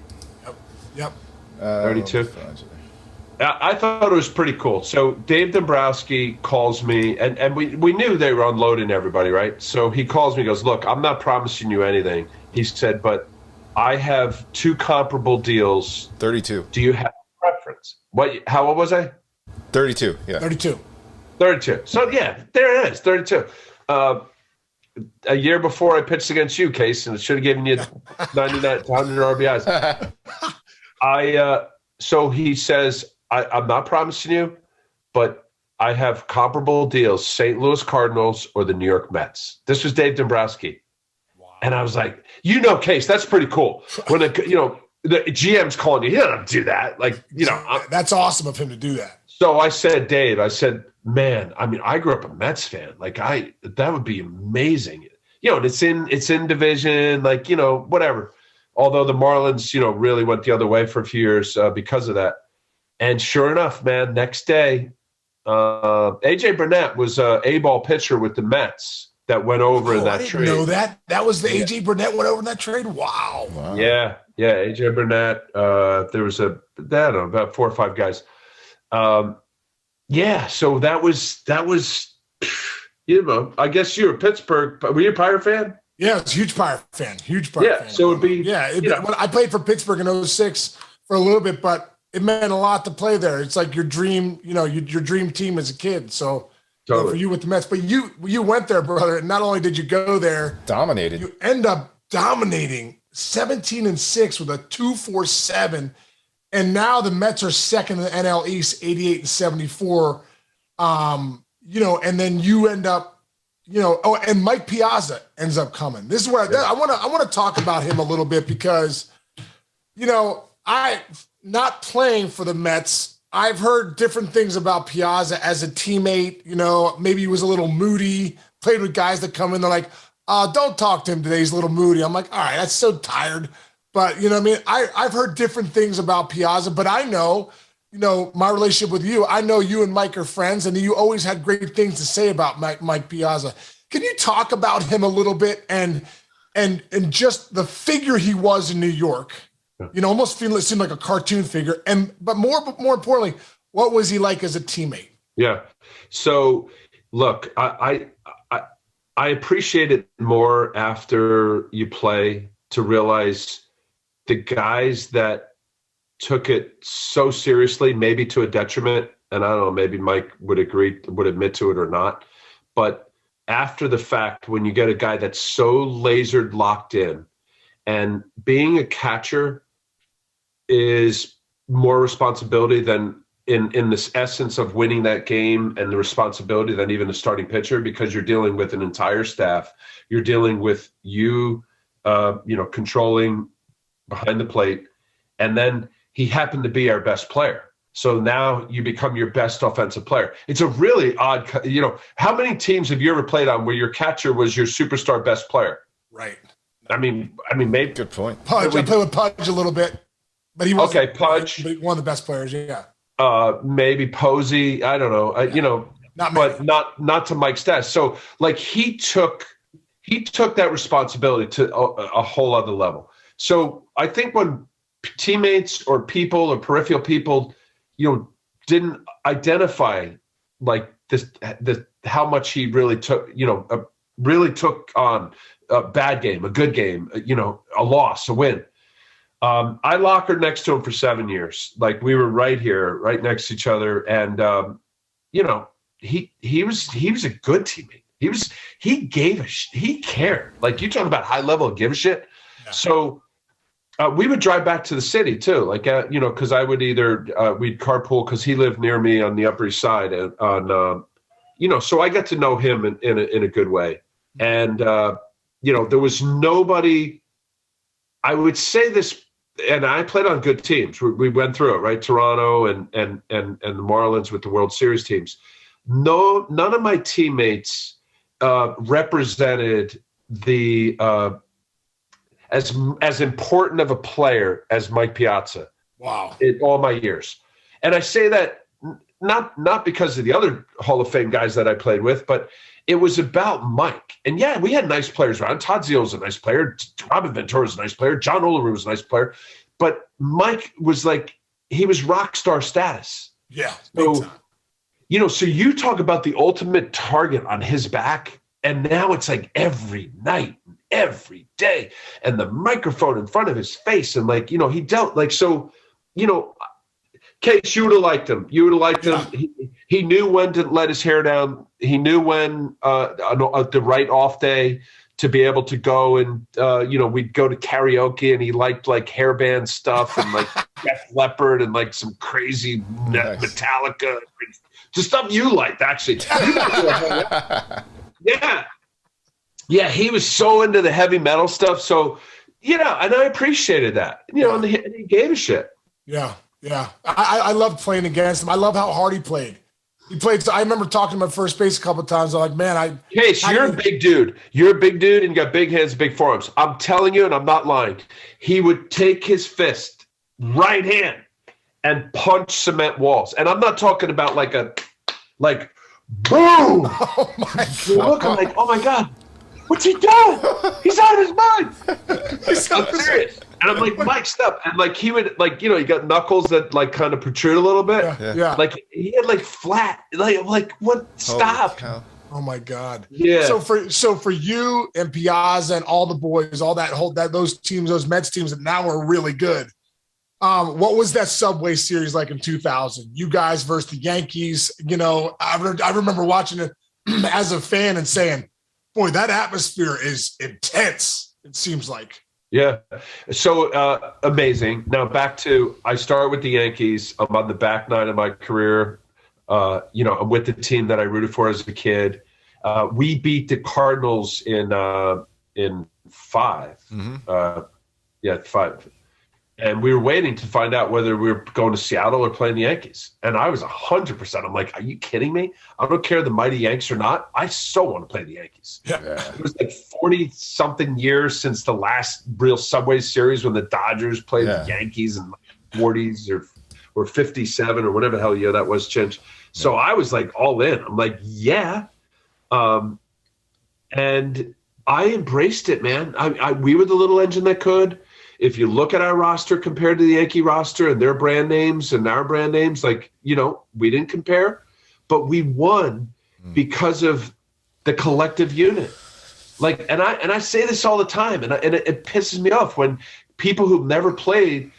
Yep. 32. I thought it was pretty cool. So Dave Dombrowski calls me, and we knew they were unloading everybody, right? So he calls me, goes, look, I'm not promising you anything. He said, but I have 2 comparable deals. 32. Do you have a preference? How old was I? 32, yeah. 32. So, yeah, there it is, 32. A year before I pitched against you, Case, and it should have given you 99, 100 RBIs. So he says, I'm not promising you, but I have comparable deals, St. Louis Cardinals or the New York Mets. This was Dave Dombrowski. Wow. And I was like, Case, that's pretty cool. When the GM's calling you, he doesn't do that. Like, that's awesome of him to do that. So I said, Dave, man, I mean, I grew up a Mets fan. Like that would be amazing. And it's in division, like, whatever. Although the Marlins, really went the other way for a few years because of that. And sure enough, man, next day, AJ Burnett was a A-ball pitcher with the Mets that went over in that trade. I didn't know that. That was the AJ Burnett went over in that trade? Wow. Yeah, AJ Burnett. There was about 4 or 5 guys. So that was, I guess you're a Pittsburgh, but were you a Pirate fan? Yeah, I was a huge Pirate fan. fan. So it'd be, I played for Pittsburgh in 06 for a little bit, but it meant a lot to play there. It's like your dream, your dream team as a kid. So totally. For you with the Mets, but you went there, brother. And not only did you go there, dominated. You end up dominating 17-6 with a 2.47. And now the Mets are second in the NL East, 88-74. And then you end up, and Mike Piazza ends up coming. This is where I want to talk about him a little bit because, I not playing for the Mets. I've heard different things about Piazza as a teammate. Maybe he was a little moody. Played with guys that come in, they're like, "Don't talk to him today. He's a little moody." I'm like, "All right, that's so tired." But I've heard different things about Piazza, but I know, my relationship with you. I know you and Mike are friends, and you always had great things to say about Mike Piazza. Can you talk about him a little bit and just the figure he was in New York? Almost seemed like a cartoon figure, but more importantly, what was he like as a teammate? Yeah. So, look, I appreciate it more after you play to realize the guys that took it so seriously, maybe to a detriment, and I don't know, maybe Mike would admit to it or not, but after the fact, when you get a guy that's so lasered locked in, and being a catcher is more responsibility than in this essence of winning that game and the responsibility than even the starting pitcher, because you're dealing with an entire staff. You're dealing with controlling behind the plate. And then he happened to be our best player. So now you become your best offensive player. It's a really odd, how many teams have you ever played on where your catcher was your superstar best player? Right. I mean, maybe. Good point. Pudge. I played with Pudge a little bit, but he was Pudge. One of the best players. Yeah. Maybe Posey. I don't know. Not to Mike's status. So like he took that responsibility to a whole other level. So I think when teammates or people or peripheral people, didn't identify like this how much he really took, took on a bad game, a good game, a loss, a win. I lockered next to him for 7 years. Like we were right here, right next to each other. And, he was a good teammate. He cared. Like you talk about high level of give a shit. Yeah. So we would drive back to the city too. Like, cause I would we'd carpool cause he lived near me on the Upper East Side so I got to know him in a good way. And, there was nobody, I would say this, and I played on good teams. We went through it, right? Toronto and the Marlins with the World Series teams. No, none of my teammates represented the as important of a player as Mike Piazza. Wow! In all my years, and I say that not because of the other Hall of Fame guys that I played with, but it was about Mike. And yeah, we had nice players around. Todd Zeile was a nice player. Robin Ventura was a nice player. John Olerud was a nice player. But Mike was like, he was rock star status. Yeah. So, so you talk about the ultimate target on his back, and now it's like every night, every day, and the microphone in front of his face. And like, he dealt like, so, Case, you would have liked him. You would have liked him. He knew when to let his hair down. He knew when the right off day to be able to go and we'd go to karaoke, and he liked like hairband stuff and like Def Leppard and like some crazy Metallica, just stuff you liked actually. Yeah, he was so into the heavy metal stuff. So and I appreciated that. And he gave a shit. Yeah. Yeah, I loved playing against him. I love how hard he played. I remember talking to him at first base a couple of times. I'm like, man, Case, you're a big dude. You're a big dude, and you got big hands, big forearms. I'm telling you, and I'm not lying. He would take his fist, right hand, and punch cement walls. And I'm not talking about like boom. Oh my God. Look, I'm like, oh my God, what's he doing? He's out of his mind. I'm serious. And I'm like, Mike, stop. And like he would he got knuckles that like kind of protrude a little bit. Yeah. Like he had like flat, like what? Stop. Oh my God. Yeah. So for you and Piazza and all the boys, all those teams, those Mets teams that now are really good. What was that Subway Series like in 2000? You guys versus the Yankees. I remember watching it as a fan and saying, boy, that atmosphere is intense. It seems like. Yeah. So amazing. Now back to, I started with the Yankees. I'm on the back nine of my career. I'm with the team that I rooted for as a kid. We beat the Cardinals in 5. Mm-hmm. 5. And we were waiting to find out whether we were going to Seattle or playing the Yankees. And I was 100%. I'm like, are you kidding me? I don't care the mighty Yanks or not. I so want to play the Yankees. Yeah. It was like 40-something years since the last real Subway Series when the Dodgers played the Yankees in the 40s or 57 or whatever the hell year that was, Chinch. So I was like all in. I'm like, yeah. And I embraced it, man. We were the little engine that could. If you look at our roster compared to the Yankee roster and their brand names and our brand names, we didn't compare, but we won because of the collective unit. And I say this all the time, and it pisses me off when people who've never played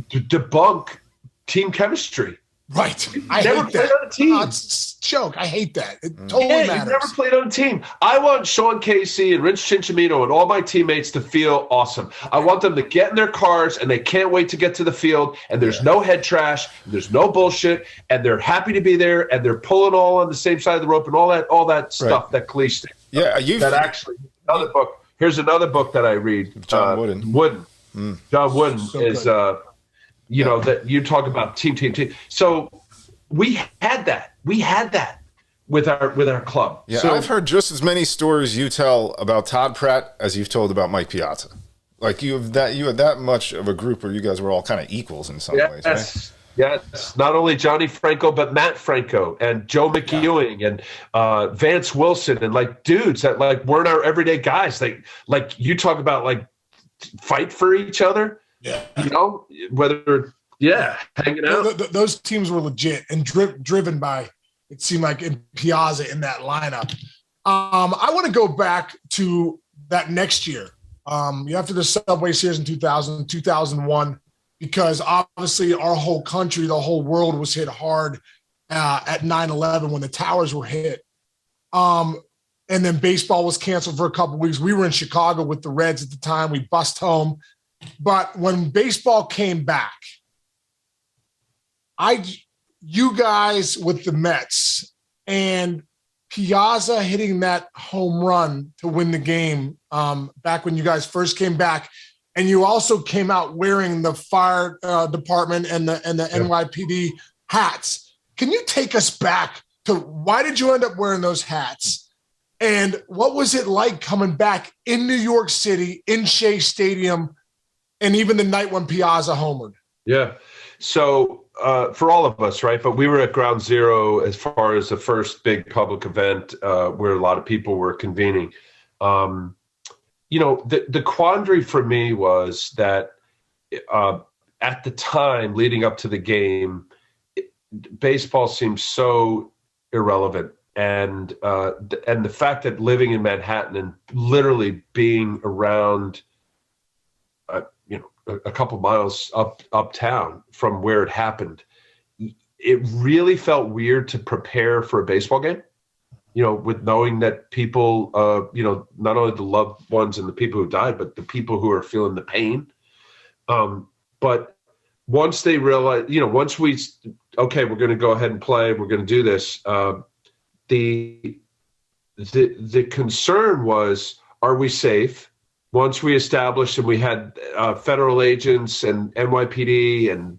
debunk team chemistry. Right. I never played on a team. Oh, it's a joke. I hate that. It totally matters. You've never played on a team. I want Sean Casey and Rich Cincinnamino and all my teammates to feel awesome. I want them to get in their cars and they can't wait to get to the field, and there's no head trash, and there's no bullshit, and they're happy to be there, and they're pulling all on the same side of the rope and all that stuff, that cliche. Yeah, another book. Here's another book that I read. John Wooden. John Wooden is You know, that you talk about team. So we had that. We had that with our club. Yeah, so, I've heard just as many stories you tell about Todd Pratt as you've told about Mike Piazza. Like you had that much of a group where you guys were all kind of equals in some ways, right? Yes, not only Johnny Franco, but Matt Franco and Joe McEwing and Vance Wilson and like dudes that like weren't our everyday guys. Like you talk about like fight for each other. Yeah, you know, whether hanging out. Those teams were legit and driven by. It seemed like in Piazza in that lineup. I want to go back to that next year. After the Subway Series in 2000, 2001. Because obviously our whole country, the whole world was hit hard at 9/11 when the towers were hit. And then baseball was canceled for a couple of weeks. We were in Chicago with the Reds at the time. We bust home. But when baseball came back, you guys with the Mets and Piazza hitting that home run to win the game back when you guys first came back. And you also came out wearing the fire department and the NYPD hats. Can you take us back to why did you end up wearing those hats? And what was it like coming back in New York City, in Shea Stadium, and even the night when Piazza homered? Yeah. So for all of us, right? But we were at ground zero as far as the first big public event where a lot of people were convening. You know, the quandary for me was that at the time leading up to the game, baseball seemed so irrelevant. And the fact that living in Manhattan and literally being around, a couple miles uptown from where it happened, it really felt weird to prepare for a baseball game. You know, with knowing that people, not only the loved ones and the people who died, but the people who are feeling the pain. But once they realize, once we're going to go ahead and play, we're going to do this. The concern was, are we safe? Once we established and we had federal agents and NYPD and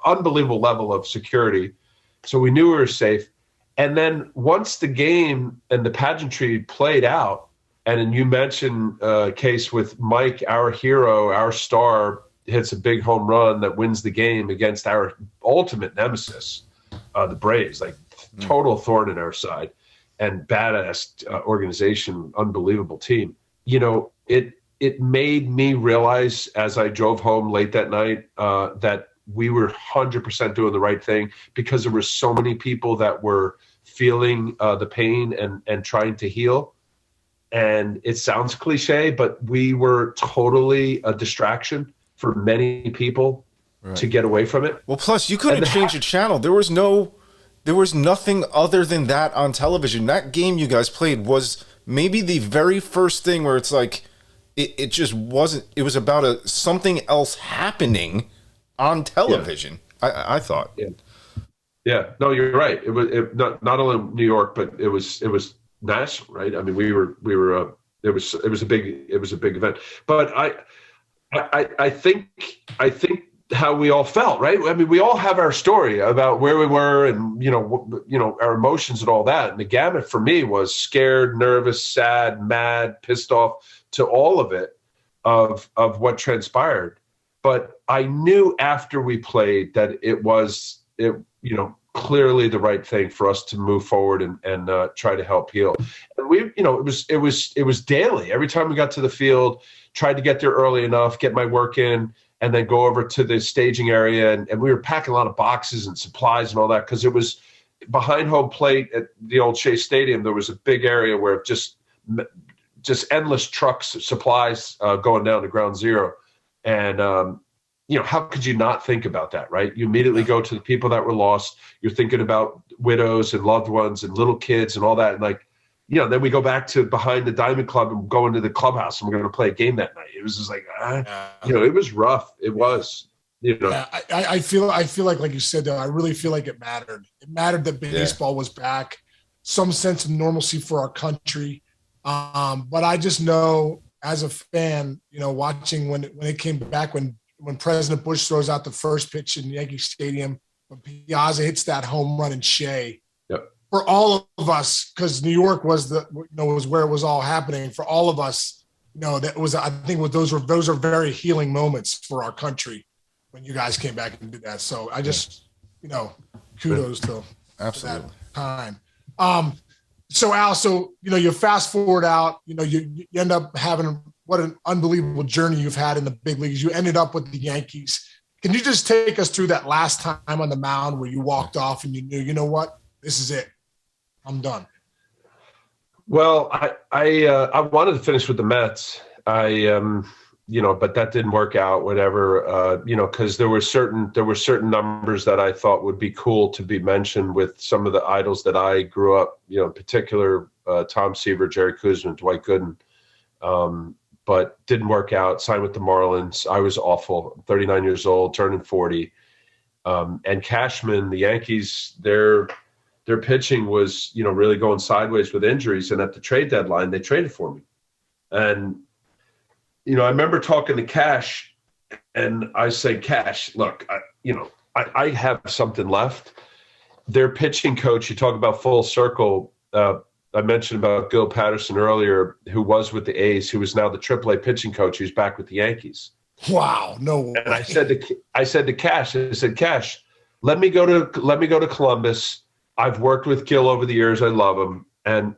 unbelievable level of security, so we knew we were safe. And then once the game and the pageantry played out, and then you mentioned a case with Mike, our hero, our star, hits a big home run that wins the game against our ultimate nemesis, the Braves, like total thorn in our side and badass organization, unbelievable team. It made me realize as I drove home late that night that we were 100% doing the right thing, because there were so many people that were feeling the pain and trying to heal. And it sounds cliche, but we were totally a distraction for many people to get away from it. Well, plus you couldn't change the channel. There was nothing other than that on television. That game you guys played was maybe the very first thing where it's like, it just wasn't, it was about something else happening on television. Yeah. I thought. Yeah. No, you're right. It was not only New York, but it was national, right? I mean, it was a big event. But I think how we all felt, right? I mean, we all have our story about where we were and our emotions and all that. And the gamut for me was scared, nervous, sad, mad, pissed off, to all of it of what transpired. But I knew after we played that it was clearly the right thing for us to move forward and try to help heal. And it was daily. Every time we got to the field, tried to get there early enough, get my work in, and then go over to the staging area. And we were packing a lot of boxes and supplies and all that, because it was behind home plate at the old Shea Stadium. There was a big area where just endless trucks, supplies going down to ground zero. And, how could you not think about that, right? You immediately go to the people that were lost. You're thinking about widows and loved ones and little kids and all that. And then we go back to behind the Diamond Club and go into the clubhouse and we're going to play a game that night. It was just like, it was rough. It was, Yeah, I feel like you said, though, I really feel like it mattered. It mattered that baseball was back, some sense of normalcy for our country. But I just know as a fan, watching when it came back, when when President Bush throws out the first pitch in Yankee Stadium, when Piazza hits that home run in Shea. Yep. For all of us, because New York was was where it was all happening. For all of us, that was, I think, those are very healing moments for our country when you guys came back and did that. So I just, kudos to Absolutely. That time. So Al, you fast forward out, you end up having what an unbelievable journey you've had in the big leagues. You ended up with the Yankees. Can you just take us through that last time on the mound where you walked off and you knew, you know what, this is it, I'm done? Well, I wanted to finish with the Mets. But that didn't work out, whatever, because there were certain numbers that I thought would be cool to be mentioned with some of the idols that I grew up, in particular, Tom Seaver, Jerry Kuzma, Dwight Gooden, but didn't work out. Signed with the Marlins. I was awful. 39 years old, turning 40. And Cashman, the Yankees, their pitching was, really going sideways with injuries. And at the trade deadline, they traded for me. And I remember talking to Cash, and I said, Cash, look, I have something left. Their pitching coach, you talk about full circle. I mentioned about Gil Patterson earlier, who was with the A's, who is now the AAA pitching coach, who's back with the Yankees. Wow, no way. And I said to Cash, Cash, let me go to Columbus. I've worked with Gil over the years. I love him, and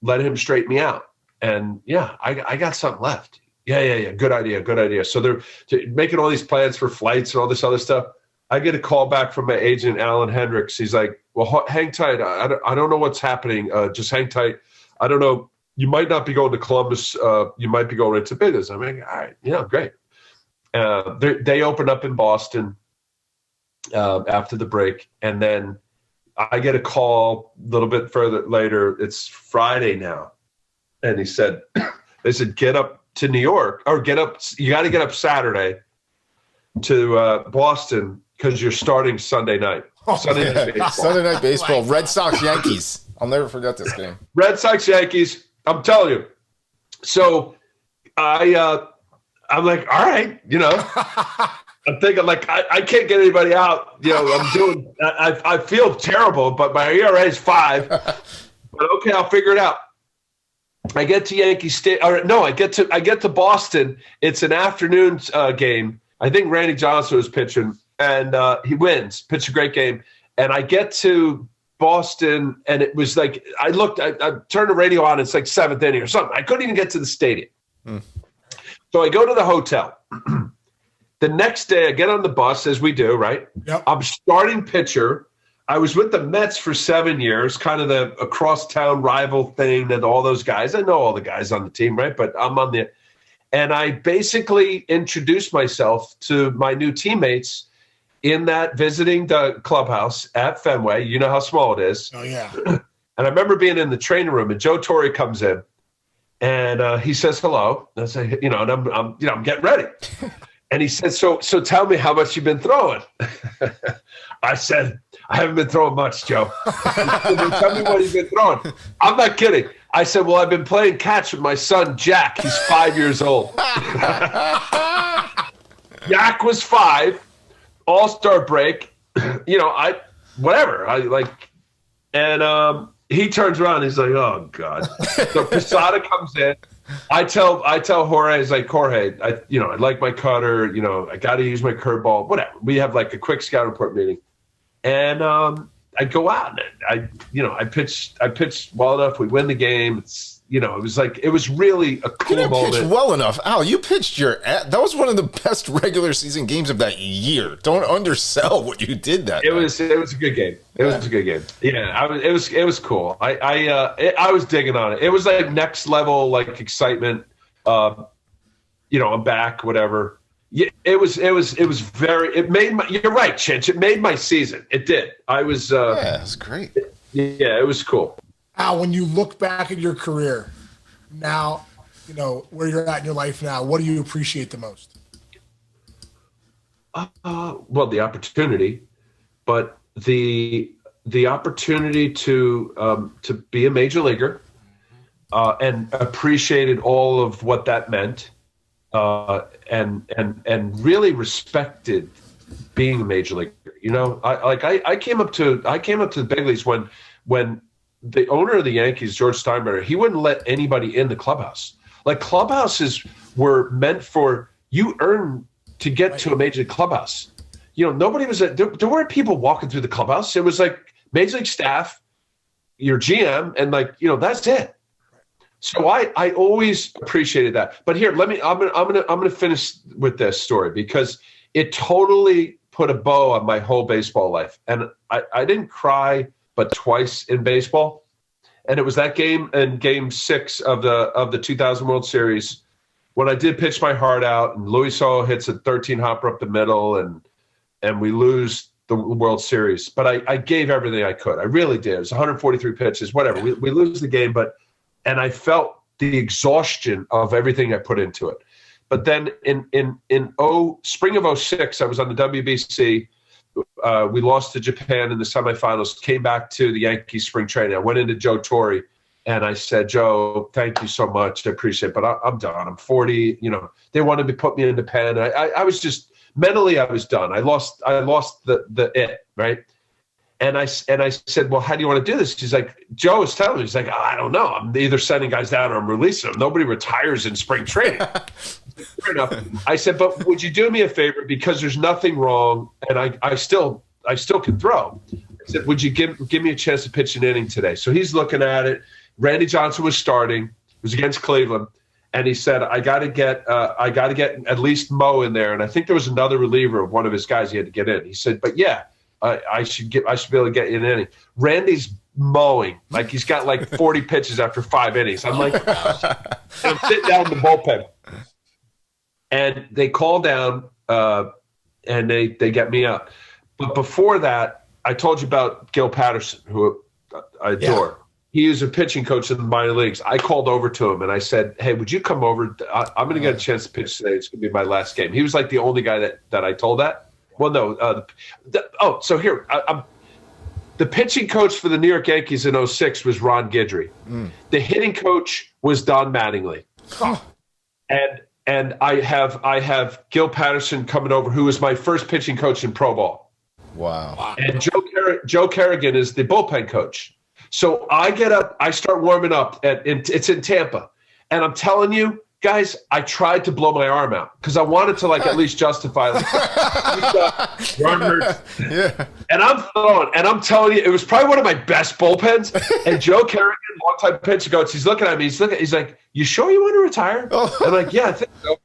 let him straighten me out. And yeah, I got something left. Yeah. Good idea. So they're making all these plans for flights and all this other stuff. I get a call back from my agent, Alan Hendricks. He's like, well, hang tight. I don't know what's happening. Just hang tight. I don't know. You might not be going to Columbus. You might be going into business. I'm like, all right, yeah, great. They opened up in Boston after the break. And then I get a call a little bit further later. It's Friday now. And they said, get up to New York, or you got to get up Saturday to Boston because you're starting Sunday night. Sunday night baseball. Sunday night baseball. Red Sox, Yankees. I'll never forget this game. Red Sox, Yankees. I'm telling you. So I'm like, all right, I'm thinking like, I can't get anybody out. I feel terrible, but my ERA is 5. But okay, I'll figure it out. I get to Yankee State, I get to Boston. It's an afternoon game. I think Randy Johnson was pitching, and he wins. Pitched a great game. And I get to Boston, and it was like I turned the radio on. It's like 7th inning or something. I couldn't even get to the stadium. So I go to the hotel. The next day, I get on the bus, as we do, right? Yep. I'm starting pitcher. I was with the Mets for 7 years, kind of the across-town rival thing that all those guys. I know all the guys on the team, right? But I'm on the – and I basically introduced myself to my new teammates in that visiting the clubhouse at Fenway. You know how small it is. Oh, yeah. And I remember being in the training room, and Joe Torre comes in, and he says hello. And I say, and I'm getting ready. And he said, so tell me how much you've been throwing. I said, I haven't been throwing much, Joe. He said, well, tell me what you've been throwing. I'm not kidding. I said, well, I've been playing catch with my son, Jack. He's 5 years old. Jack was 5, all-star break. Whatever. He turns around. He's like, oh, God. So Posada comes in. I tell Jorge, he's like, Jorge, I like my cutter, I got to use my curveball, whatever. We have like a quick scout report meeting. And I go out and I pitched well enough. We win the game. It's, it was really a cool moment. You pitched well enough. Al, you pitched that was one of the best regular season games of that year. Don't undersell what you did that It night. was a good game. It was a good game. Yeah, it was cool. I was digging on it. It was like next level, like excitement. I'm back, whatever. Yeah, it was very, it made my, you're right, Chinch. It made my season. It did. I was, yeah, it was great. Yeah, it was cool. Al, when you look back at your career now, where you're at in your life now, what do you appreciate the most? Well, the opportunity, but the opportunity to be a major leaguer, and appreciated all of what that meant. and really respected being a major leaguer. You know, I came up to the big leagues when the owner of the Yankees, George Steinbrenner, he wouldn't let anybody in the clubhouse. Like, clubhouses were meant for you earn to get to a major league clubhouse. You know, nobody was there weren't people walking through the clubhouse. It was like major league staff, your GM, and like, you know, that's it. So I always appreciated that. But here, I'm gonna finish with this story because it totally put a bow on my whole baseball life. And I didn't cry but twice in baseball. And it was that game in Game 6 of the 2000 World Series when I did pitch my heart out, and Luis Sojo hits a 13 hopper up the middle, and we lose the World Series. But I gave everything I could. I really did. It was 143 pitches, whatever. We lose the game, and I felt the exhaustion of everything I put into it. But then in spring of 06, I was on the WBC. We lost to Japan in the semifinals, came back to the Yankees spring training. I went into Joe Torre, and I said, Joe, thank you so much. I appreciate it, but I'm done. I'm 40. You know, they wanted to put me in the pen. I was just mentally, I was done. I lost the it, right? And I said, well, how do you want to do this? He's like, Joe is telling me, he's like, I don't know. I'm either sending guys down or I'm releasing them. Nobody retires in spring training. Fair enough. I said, but would you do me a favor? Because there's nothing wrong, and I still can throw. I said, would you give me a chance to pitch an inning today? So he's looking at it. Randy Johnson was starting. It was against Cleveland. And he said, I got to get at least Mo in there. And I think there was another reliever of one of his guys he had to get in. He said, but yeah, I should be able to get you an inning. Randy's mowing. Like, he's got like 40 pitches after 5 innings. I'm like, I'm sitting down in the bullpen. And they call down and they get me up. But before that, I told you about Gil Patterson, who I adore. Yeah. He was a pitching coach in the minor leagues. I called over to him and I said, hey, would you come over? I'm going to get a chance to pitch today. It's going to be my last game. He was like the only guy that I told that. Well, no. So here, the pitching coach for the New York Yankees in 06 was Ron Guidry. The hitting coach was Don Mattingly. And I have Gil Patterson coming over, who was my first pitching coach in pro ball. Wow. And Joe Kerrigan is the bullpen coach. So I get up, I start warming up. It's in Tampa. And I'm telling you, guys, I tried to blow my arm out because I wanted to at least justify your arm hurts. Yeah. And I'm throwing, and I'm telling you, it was probably one of my best bullpens. And Joe Kerrigan, longtime pitcher coach, he's looking at me. He's like, "You sure you want to retire?" I'm like, "Yeah, I think so."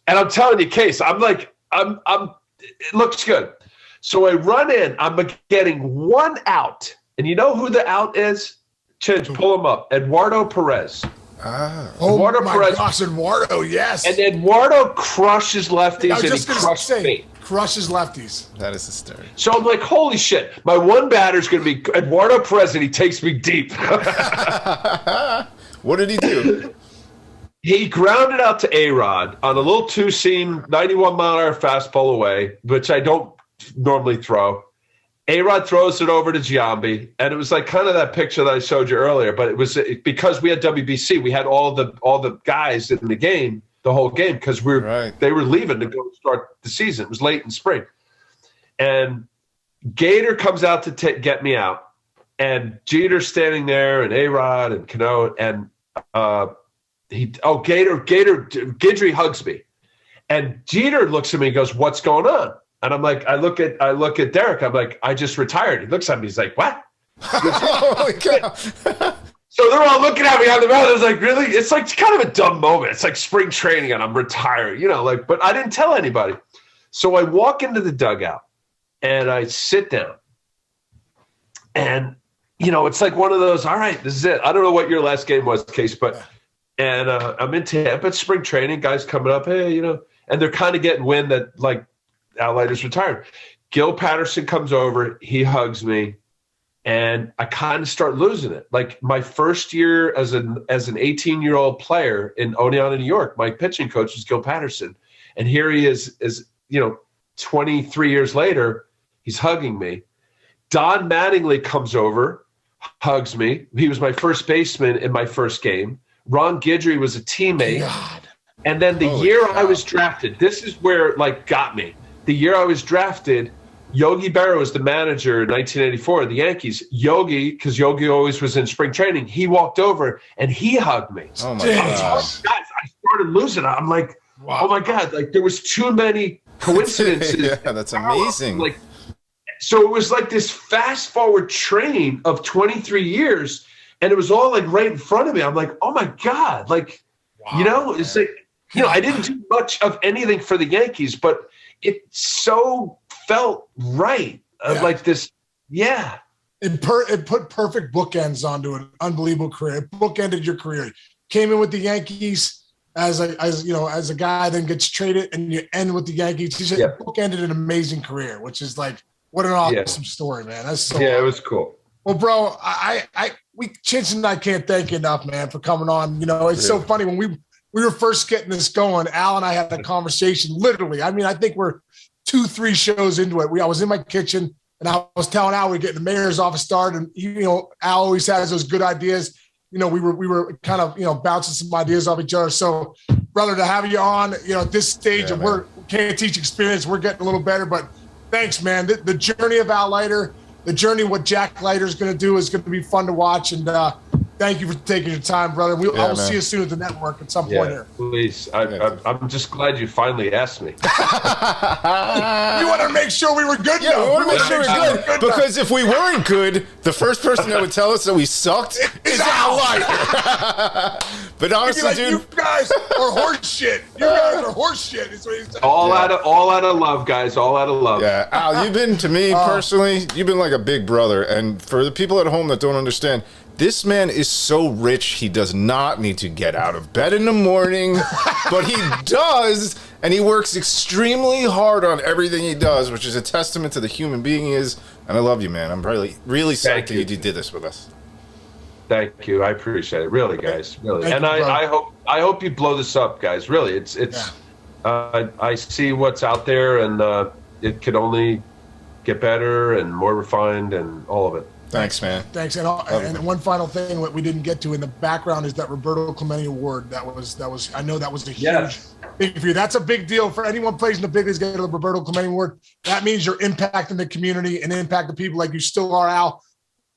And I'm telling you, Case, I'm like, it looks good. So I run in. I'm getting one out, and you know who the out is? Chinch, pull him up. Eduardo Perez. Eduardo Perez. Gosh, Eduardo, yes. And Eduardo crushes lefties and he crushes me. Crushes lefties. That is hysterical. So I'm like, holy shit. My one batter is going to be Eduardo Perez, and he takes me deep. What did he do? He grounded out to A-Rod on a little two-seam 91-mile-an-hour fastball away, which I don't normally throw. A-Rod throws it over to Giambi, and it was like kind of that picture that I showed you earlier. But it was because we had WBC, we had all the guys in the game, the whole game, because they were leaving to go start the season. It was late in spring, and Gator comes out to get me out, and Jeter's standing there, and A-Rod and Cano, and Guidry hugs me, and Jeter looks at me and goes, "What's going on?" And I'm like, I look at Derek. I'm like, I just retired. He looks at me. He's like, what? Oh my God. So they're all looking at me on the mound. I was like, really? It's like kind of a dumb moment. It's like spring training and I'm retiring, but I didn't tell anybody. So I walk into the dugout and I sit down. And, it's like one of those, all right, this is it. I don't know what your last game was, Case, and I'm in Tampa. It's spring training. Guys coming up, hey, and they're kind of getting wind that, like, Al Leiter's retired. Gil Patterson comes over, he hugs me, and I kind of start losing it. Like my first year as an 18-year-old player in Oneonta, New York, my pitching coach was Gil Patterson, and here he is 23 years later, he's hugging me. Don Mattingly comes over, hugs me. He was my first baseman in my first game. Ron Guidry was a teammate. God. And then the year I was drafted, this is where like got me. The year I was drafted, Yogi Berra was the manager in 1984 of the Yankees. Yogi, because Yogi always was in spring training, he walked over and he hugged me. Oh my God. Guys, I started losing. I'm like, oh my God, like there was too many coincidences. Yeah, that's amazing. Like, so it was like this fast forward train of 23 years, and it was all like right in front of me. I'm like, oh my God, like, you know, it's like, you know, I didn't do much of anything for the Yankees, but it so felt right. Like this, It put perfect bookends onto an unbelievable career. It bookended your career. Came in with the Yankees as a guy, then gets traded, and you end with the Yankees. He just bookended an amazing career, which is like, what an awesome story, man. That's so awesome. It was cool. Well, bro, Chintz and I can't thank you enough, man, for coming on. You know, it's so funny when we were first getting this going. Al and I had a conversation, literally. I mean, I think we're 2-3 shows into it. I was in my kitchen and I was telling Al we're getting the mayor's office started, and Al always has those good ideas. You know, we were kind of bouncing some ideas off each other. So, brother, to have you on, at this stage of we can't teach experience, we're getting a little better. But thanks, man. The journey of Al Leiter, the journey of what Jack Leiter is going to do is going to be fun to watch. And thank you for taking your time, brother. I will see you soon at the network at some point here. Please. I'm just glad you finally asked me. You want to make sure we were good? Yeah, we want to make sure we're good. Because if we weren't good, the first person that would tell us that we sucked is Al Leiter. But honestly, dude, you guys are horse shit. You guys are horse shit. Is what he's saying. All out of love, guys. All out of love. Yeah, Al, you've been, to me personally, you've been like a big brother. And for the people at home that don't understand, this man is so rich, he does not need to get out of bed in the morning, but he does, and he works extremely hard on everything he does, which is a testament to the human being he is. And I love you, man. I'm really psyched that you did this with us. Thank you. I appreciate it. Really, guys. Really. And I hope you blow this up, guys. Really. It's I see what's out there, and it could only get better and more refined and all of it. Thanks, man. Thanks. And one final thing what we didn't get to in the background is that Roberto Clemente Award. That was I know that was a huge thing for you. That's a big deal for anyone plays in the big leagues. Get the Roberto Clemente Award. That means you're impacting the community and impacting people like you still are, Al.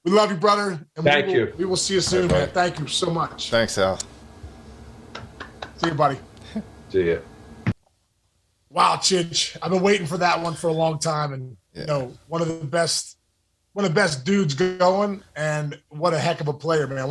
We love you, brother. And Thank you. We will see you soon, man. Thank you so much. Thanks, Al. See you, buddy. See you. Wow, Chidge. I've been waiting for that one for a long time, and one of the best dudes going, and what a heck of a player, man.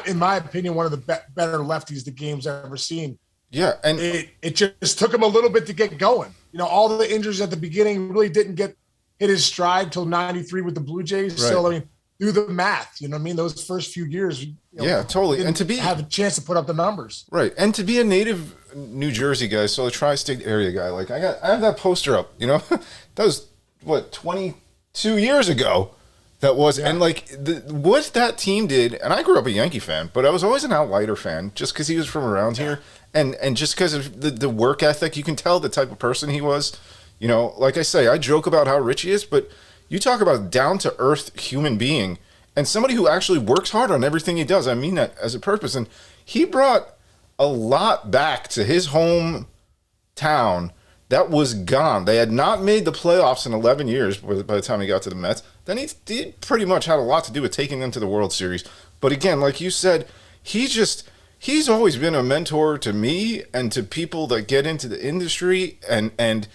In my opinion, one of the better lefties the game's ever seen. Yeah, and it just took him a little bit to get going. All the injuries at the beginning really didn't hit his stride till '93 with the Blue Jays. Right. So I mean, do the math. You know what I mean? Those first few years. Totally. And to have a chance to put up the numbers. Right, and to be a native New Jersey guy, so a tri-state area guy. Like I have that poster up. That was what 22 years ago. That was, and like what that team did, and I grew up a Yankee fan, but I was always an Al Leiter fan just because he was from around here, and just because of the work ethic. You can tell the type of person he was. Like I say, I joke about how rich he is, but you talk about a down-to-earth human being and somebody who actually works hard on everything he does. I mean that as a purpose, and he brought a lot back to his hometown that was gone. They had not made the playoffs in 11 years by the time he got to the Mets. Then he pretty much had a lot to do with taking them to the World Series. But again, like you said, he's always been a mentor to me and to people that get into the industry. And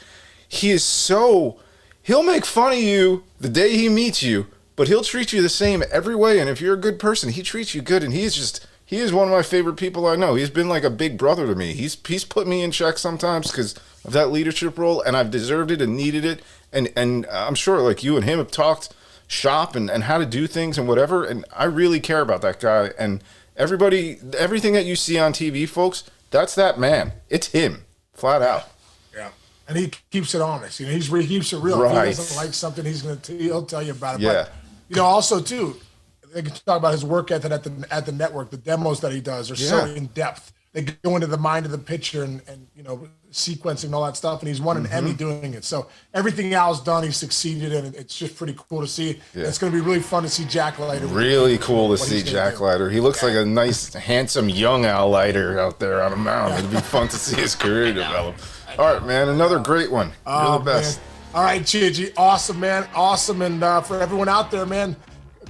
he is he'll make fun of you the day he meets you, but he'll treat you the same every way. And if you're a good person, he treats you good. And he is one of my favorite people I know. He's been like a big brother to me. He's put me in check sometimes because of that leadership role, and I've deserved it and needed it. And I'm sure like you and him have talked shop and how to do things and whatever. And I really care about that guy. And everything that you see on TV, folks, that's that man. It's him, flat out. Yeah. And he keeps it honest. He keeps it real. Right. If he doesn't like something, he'll tell you about it. Yeah. But, also too, they can talk about his work ethic at the network. The demos that he does are so in depth. they go into the mind of the pitcher and sequencing and all that stuff. And he's won an Emmy doing it. So everything Al's done, he's succeeded, and it's just pretty cool to see. Yeah. It's going to be really fun to see Jack Leiter. Really cool to see Jack Leiter. He looks like a nice, handsome young Al Leiter out there on a mound. It'd be fun to see his career develop. All right, man, another great one. You're the best. Man. All right, Gigi, awesome, man, awesome. And for everyone out there, man,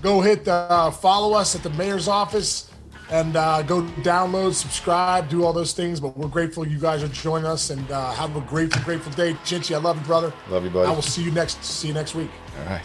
go hit follow us at the mayor's office and go download, subscribe, do all those things. But we're grateful you guys are joining us, and have a grateful day. Gigi, I love you, brother. Love you, buddy. I will see you next week. All right.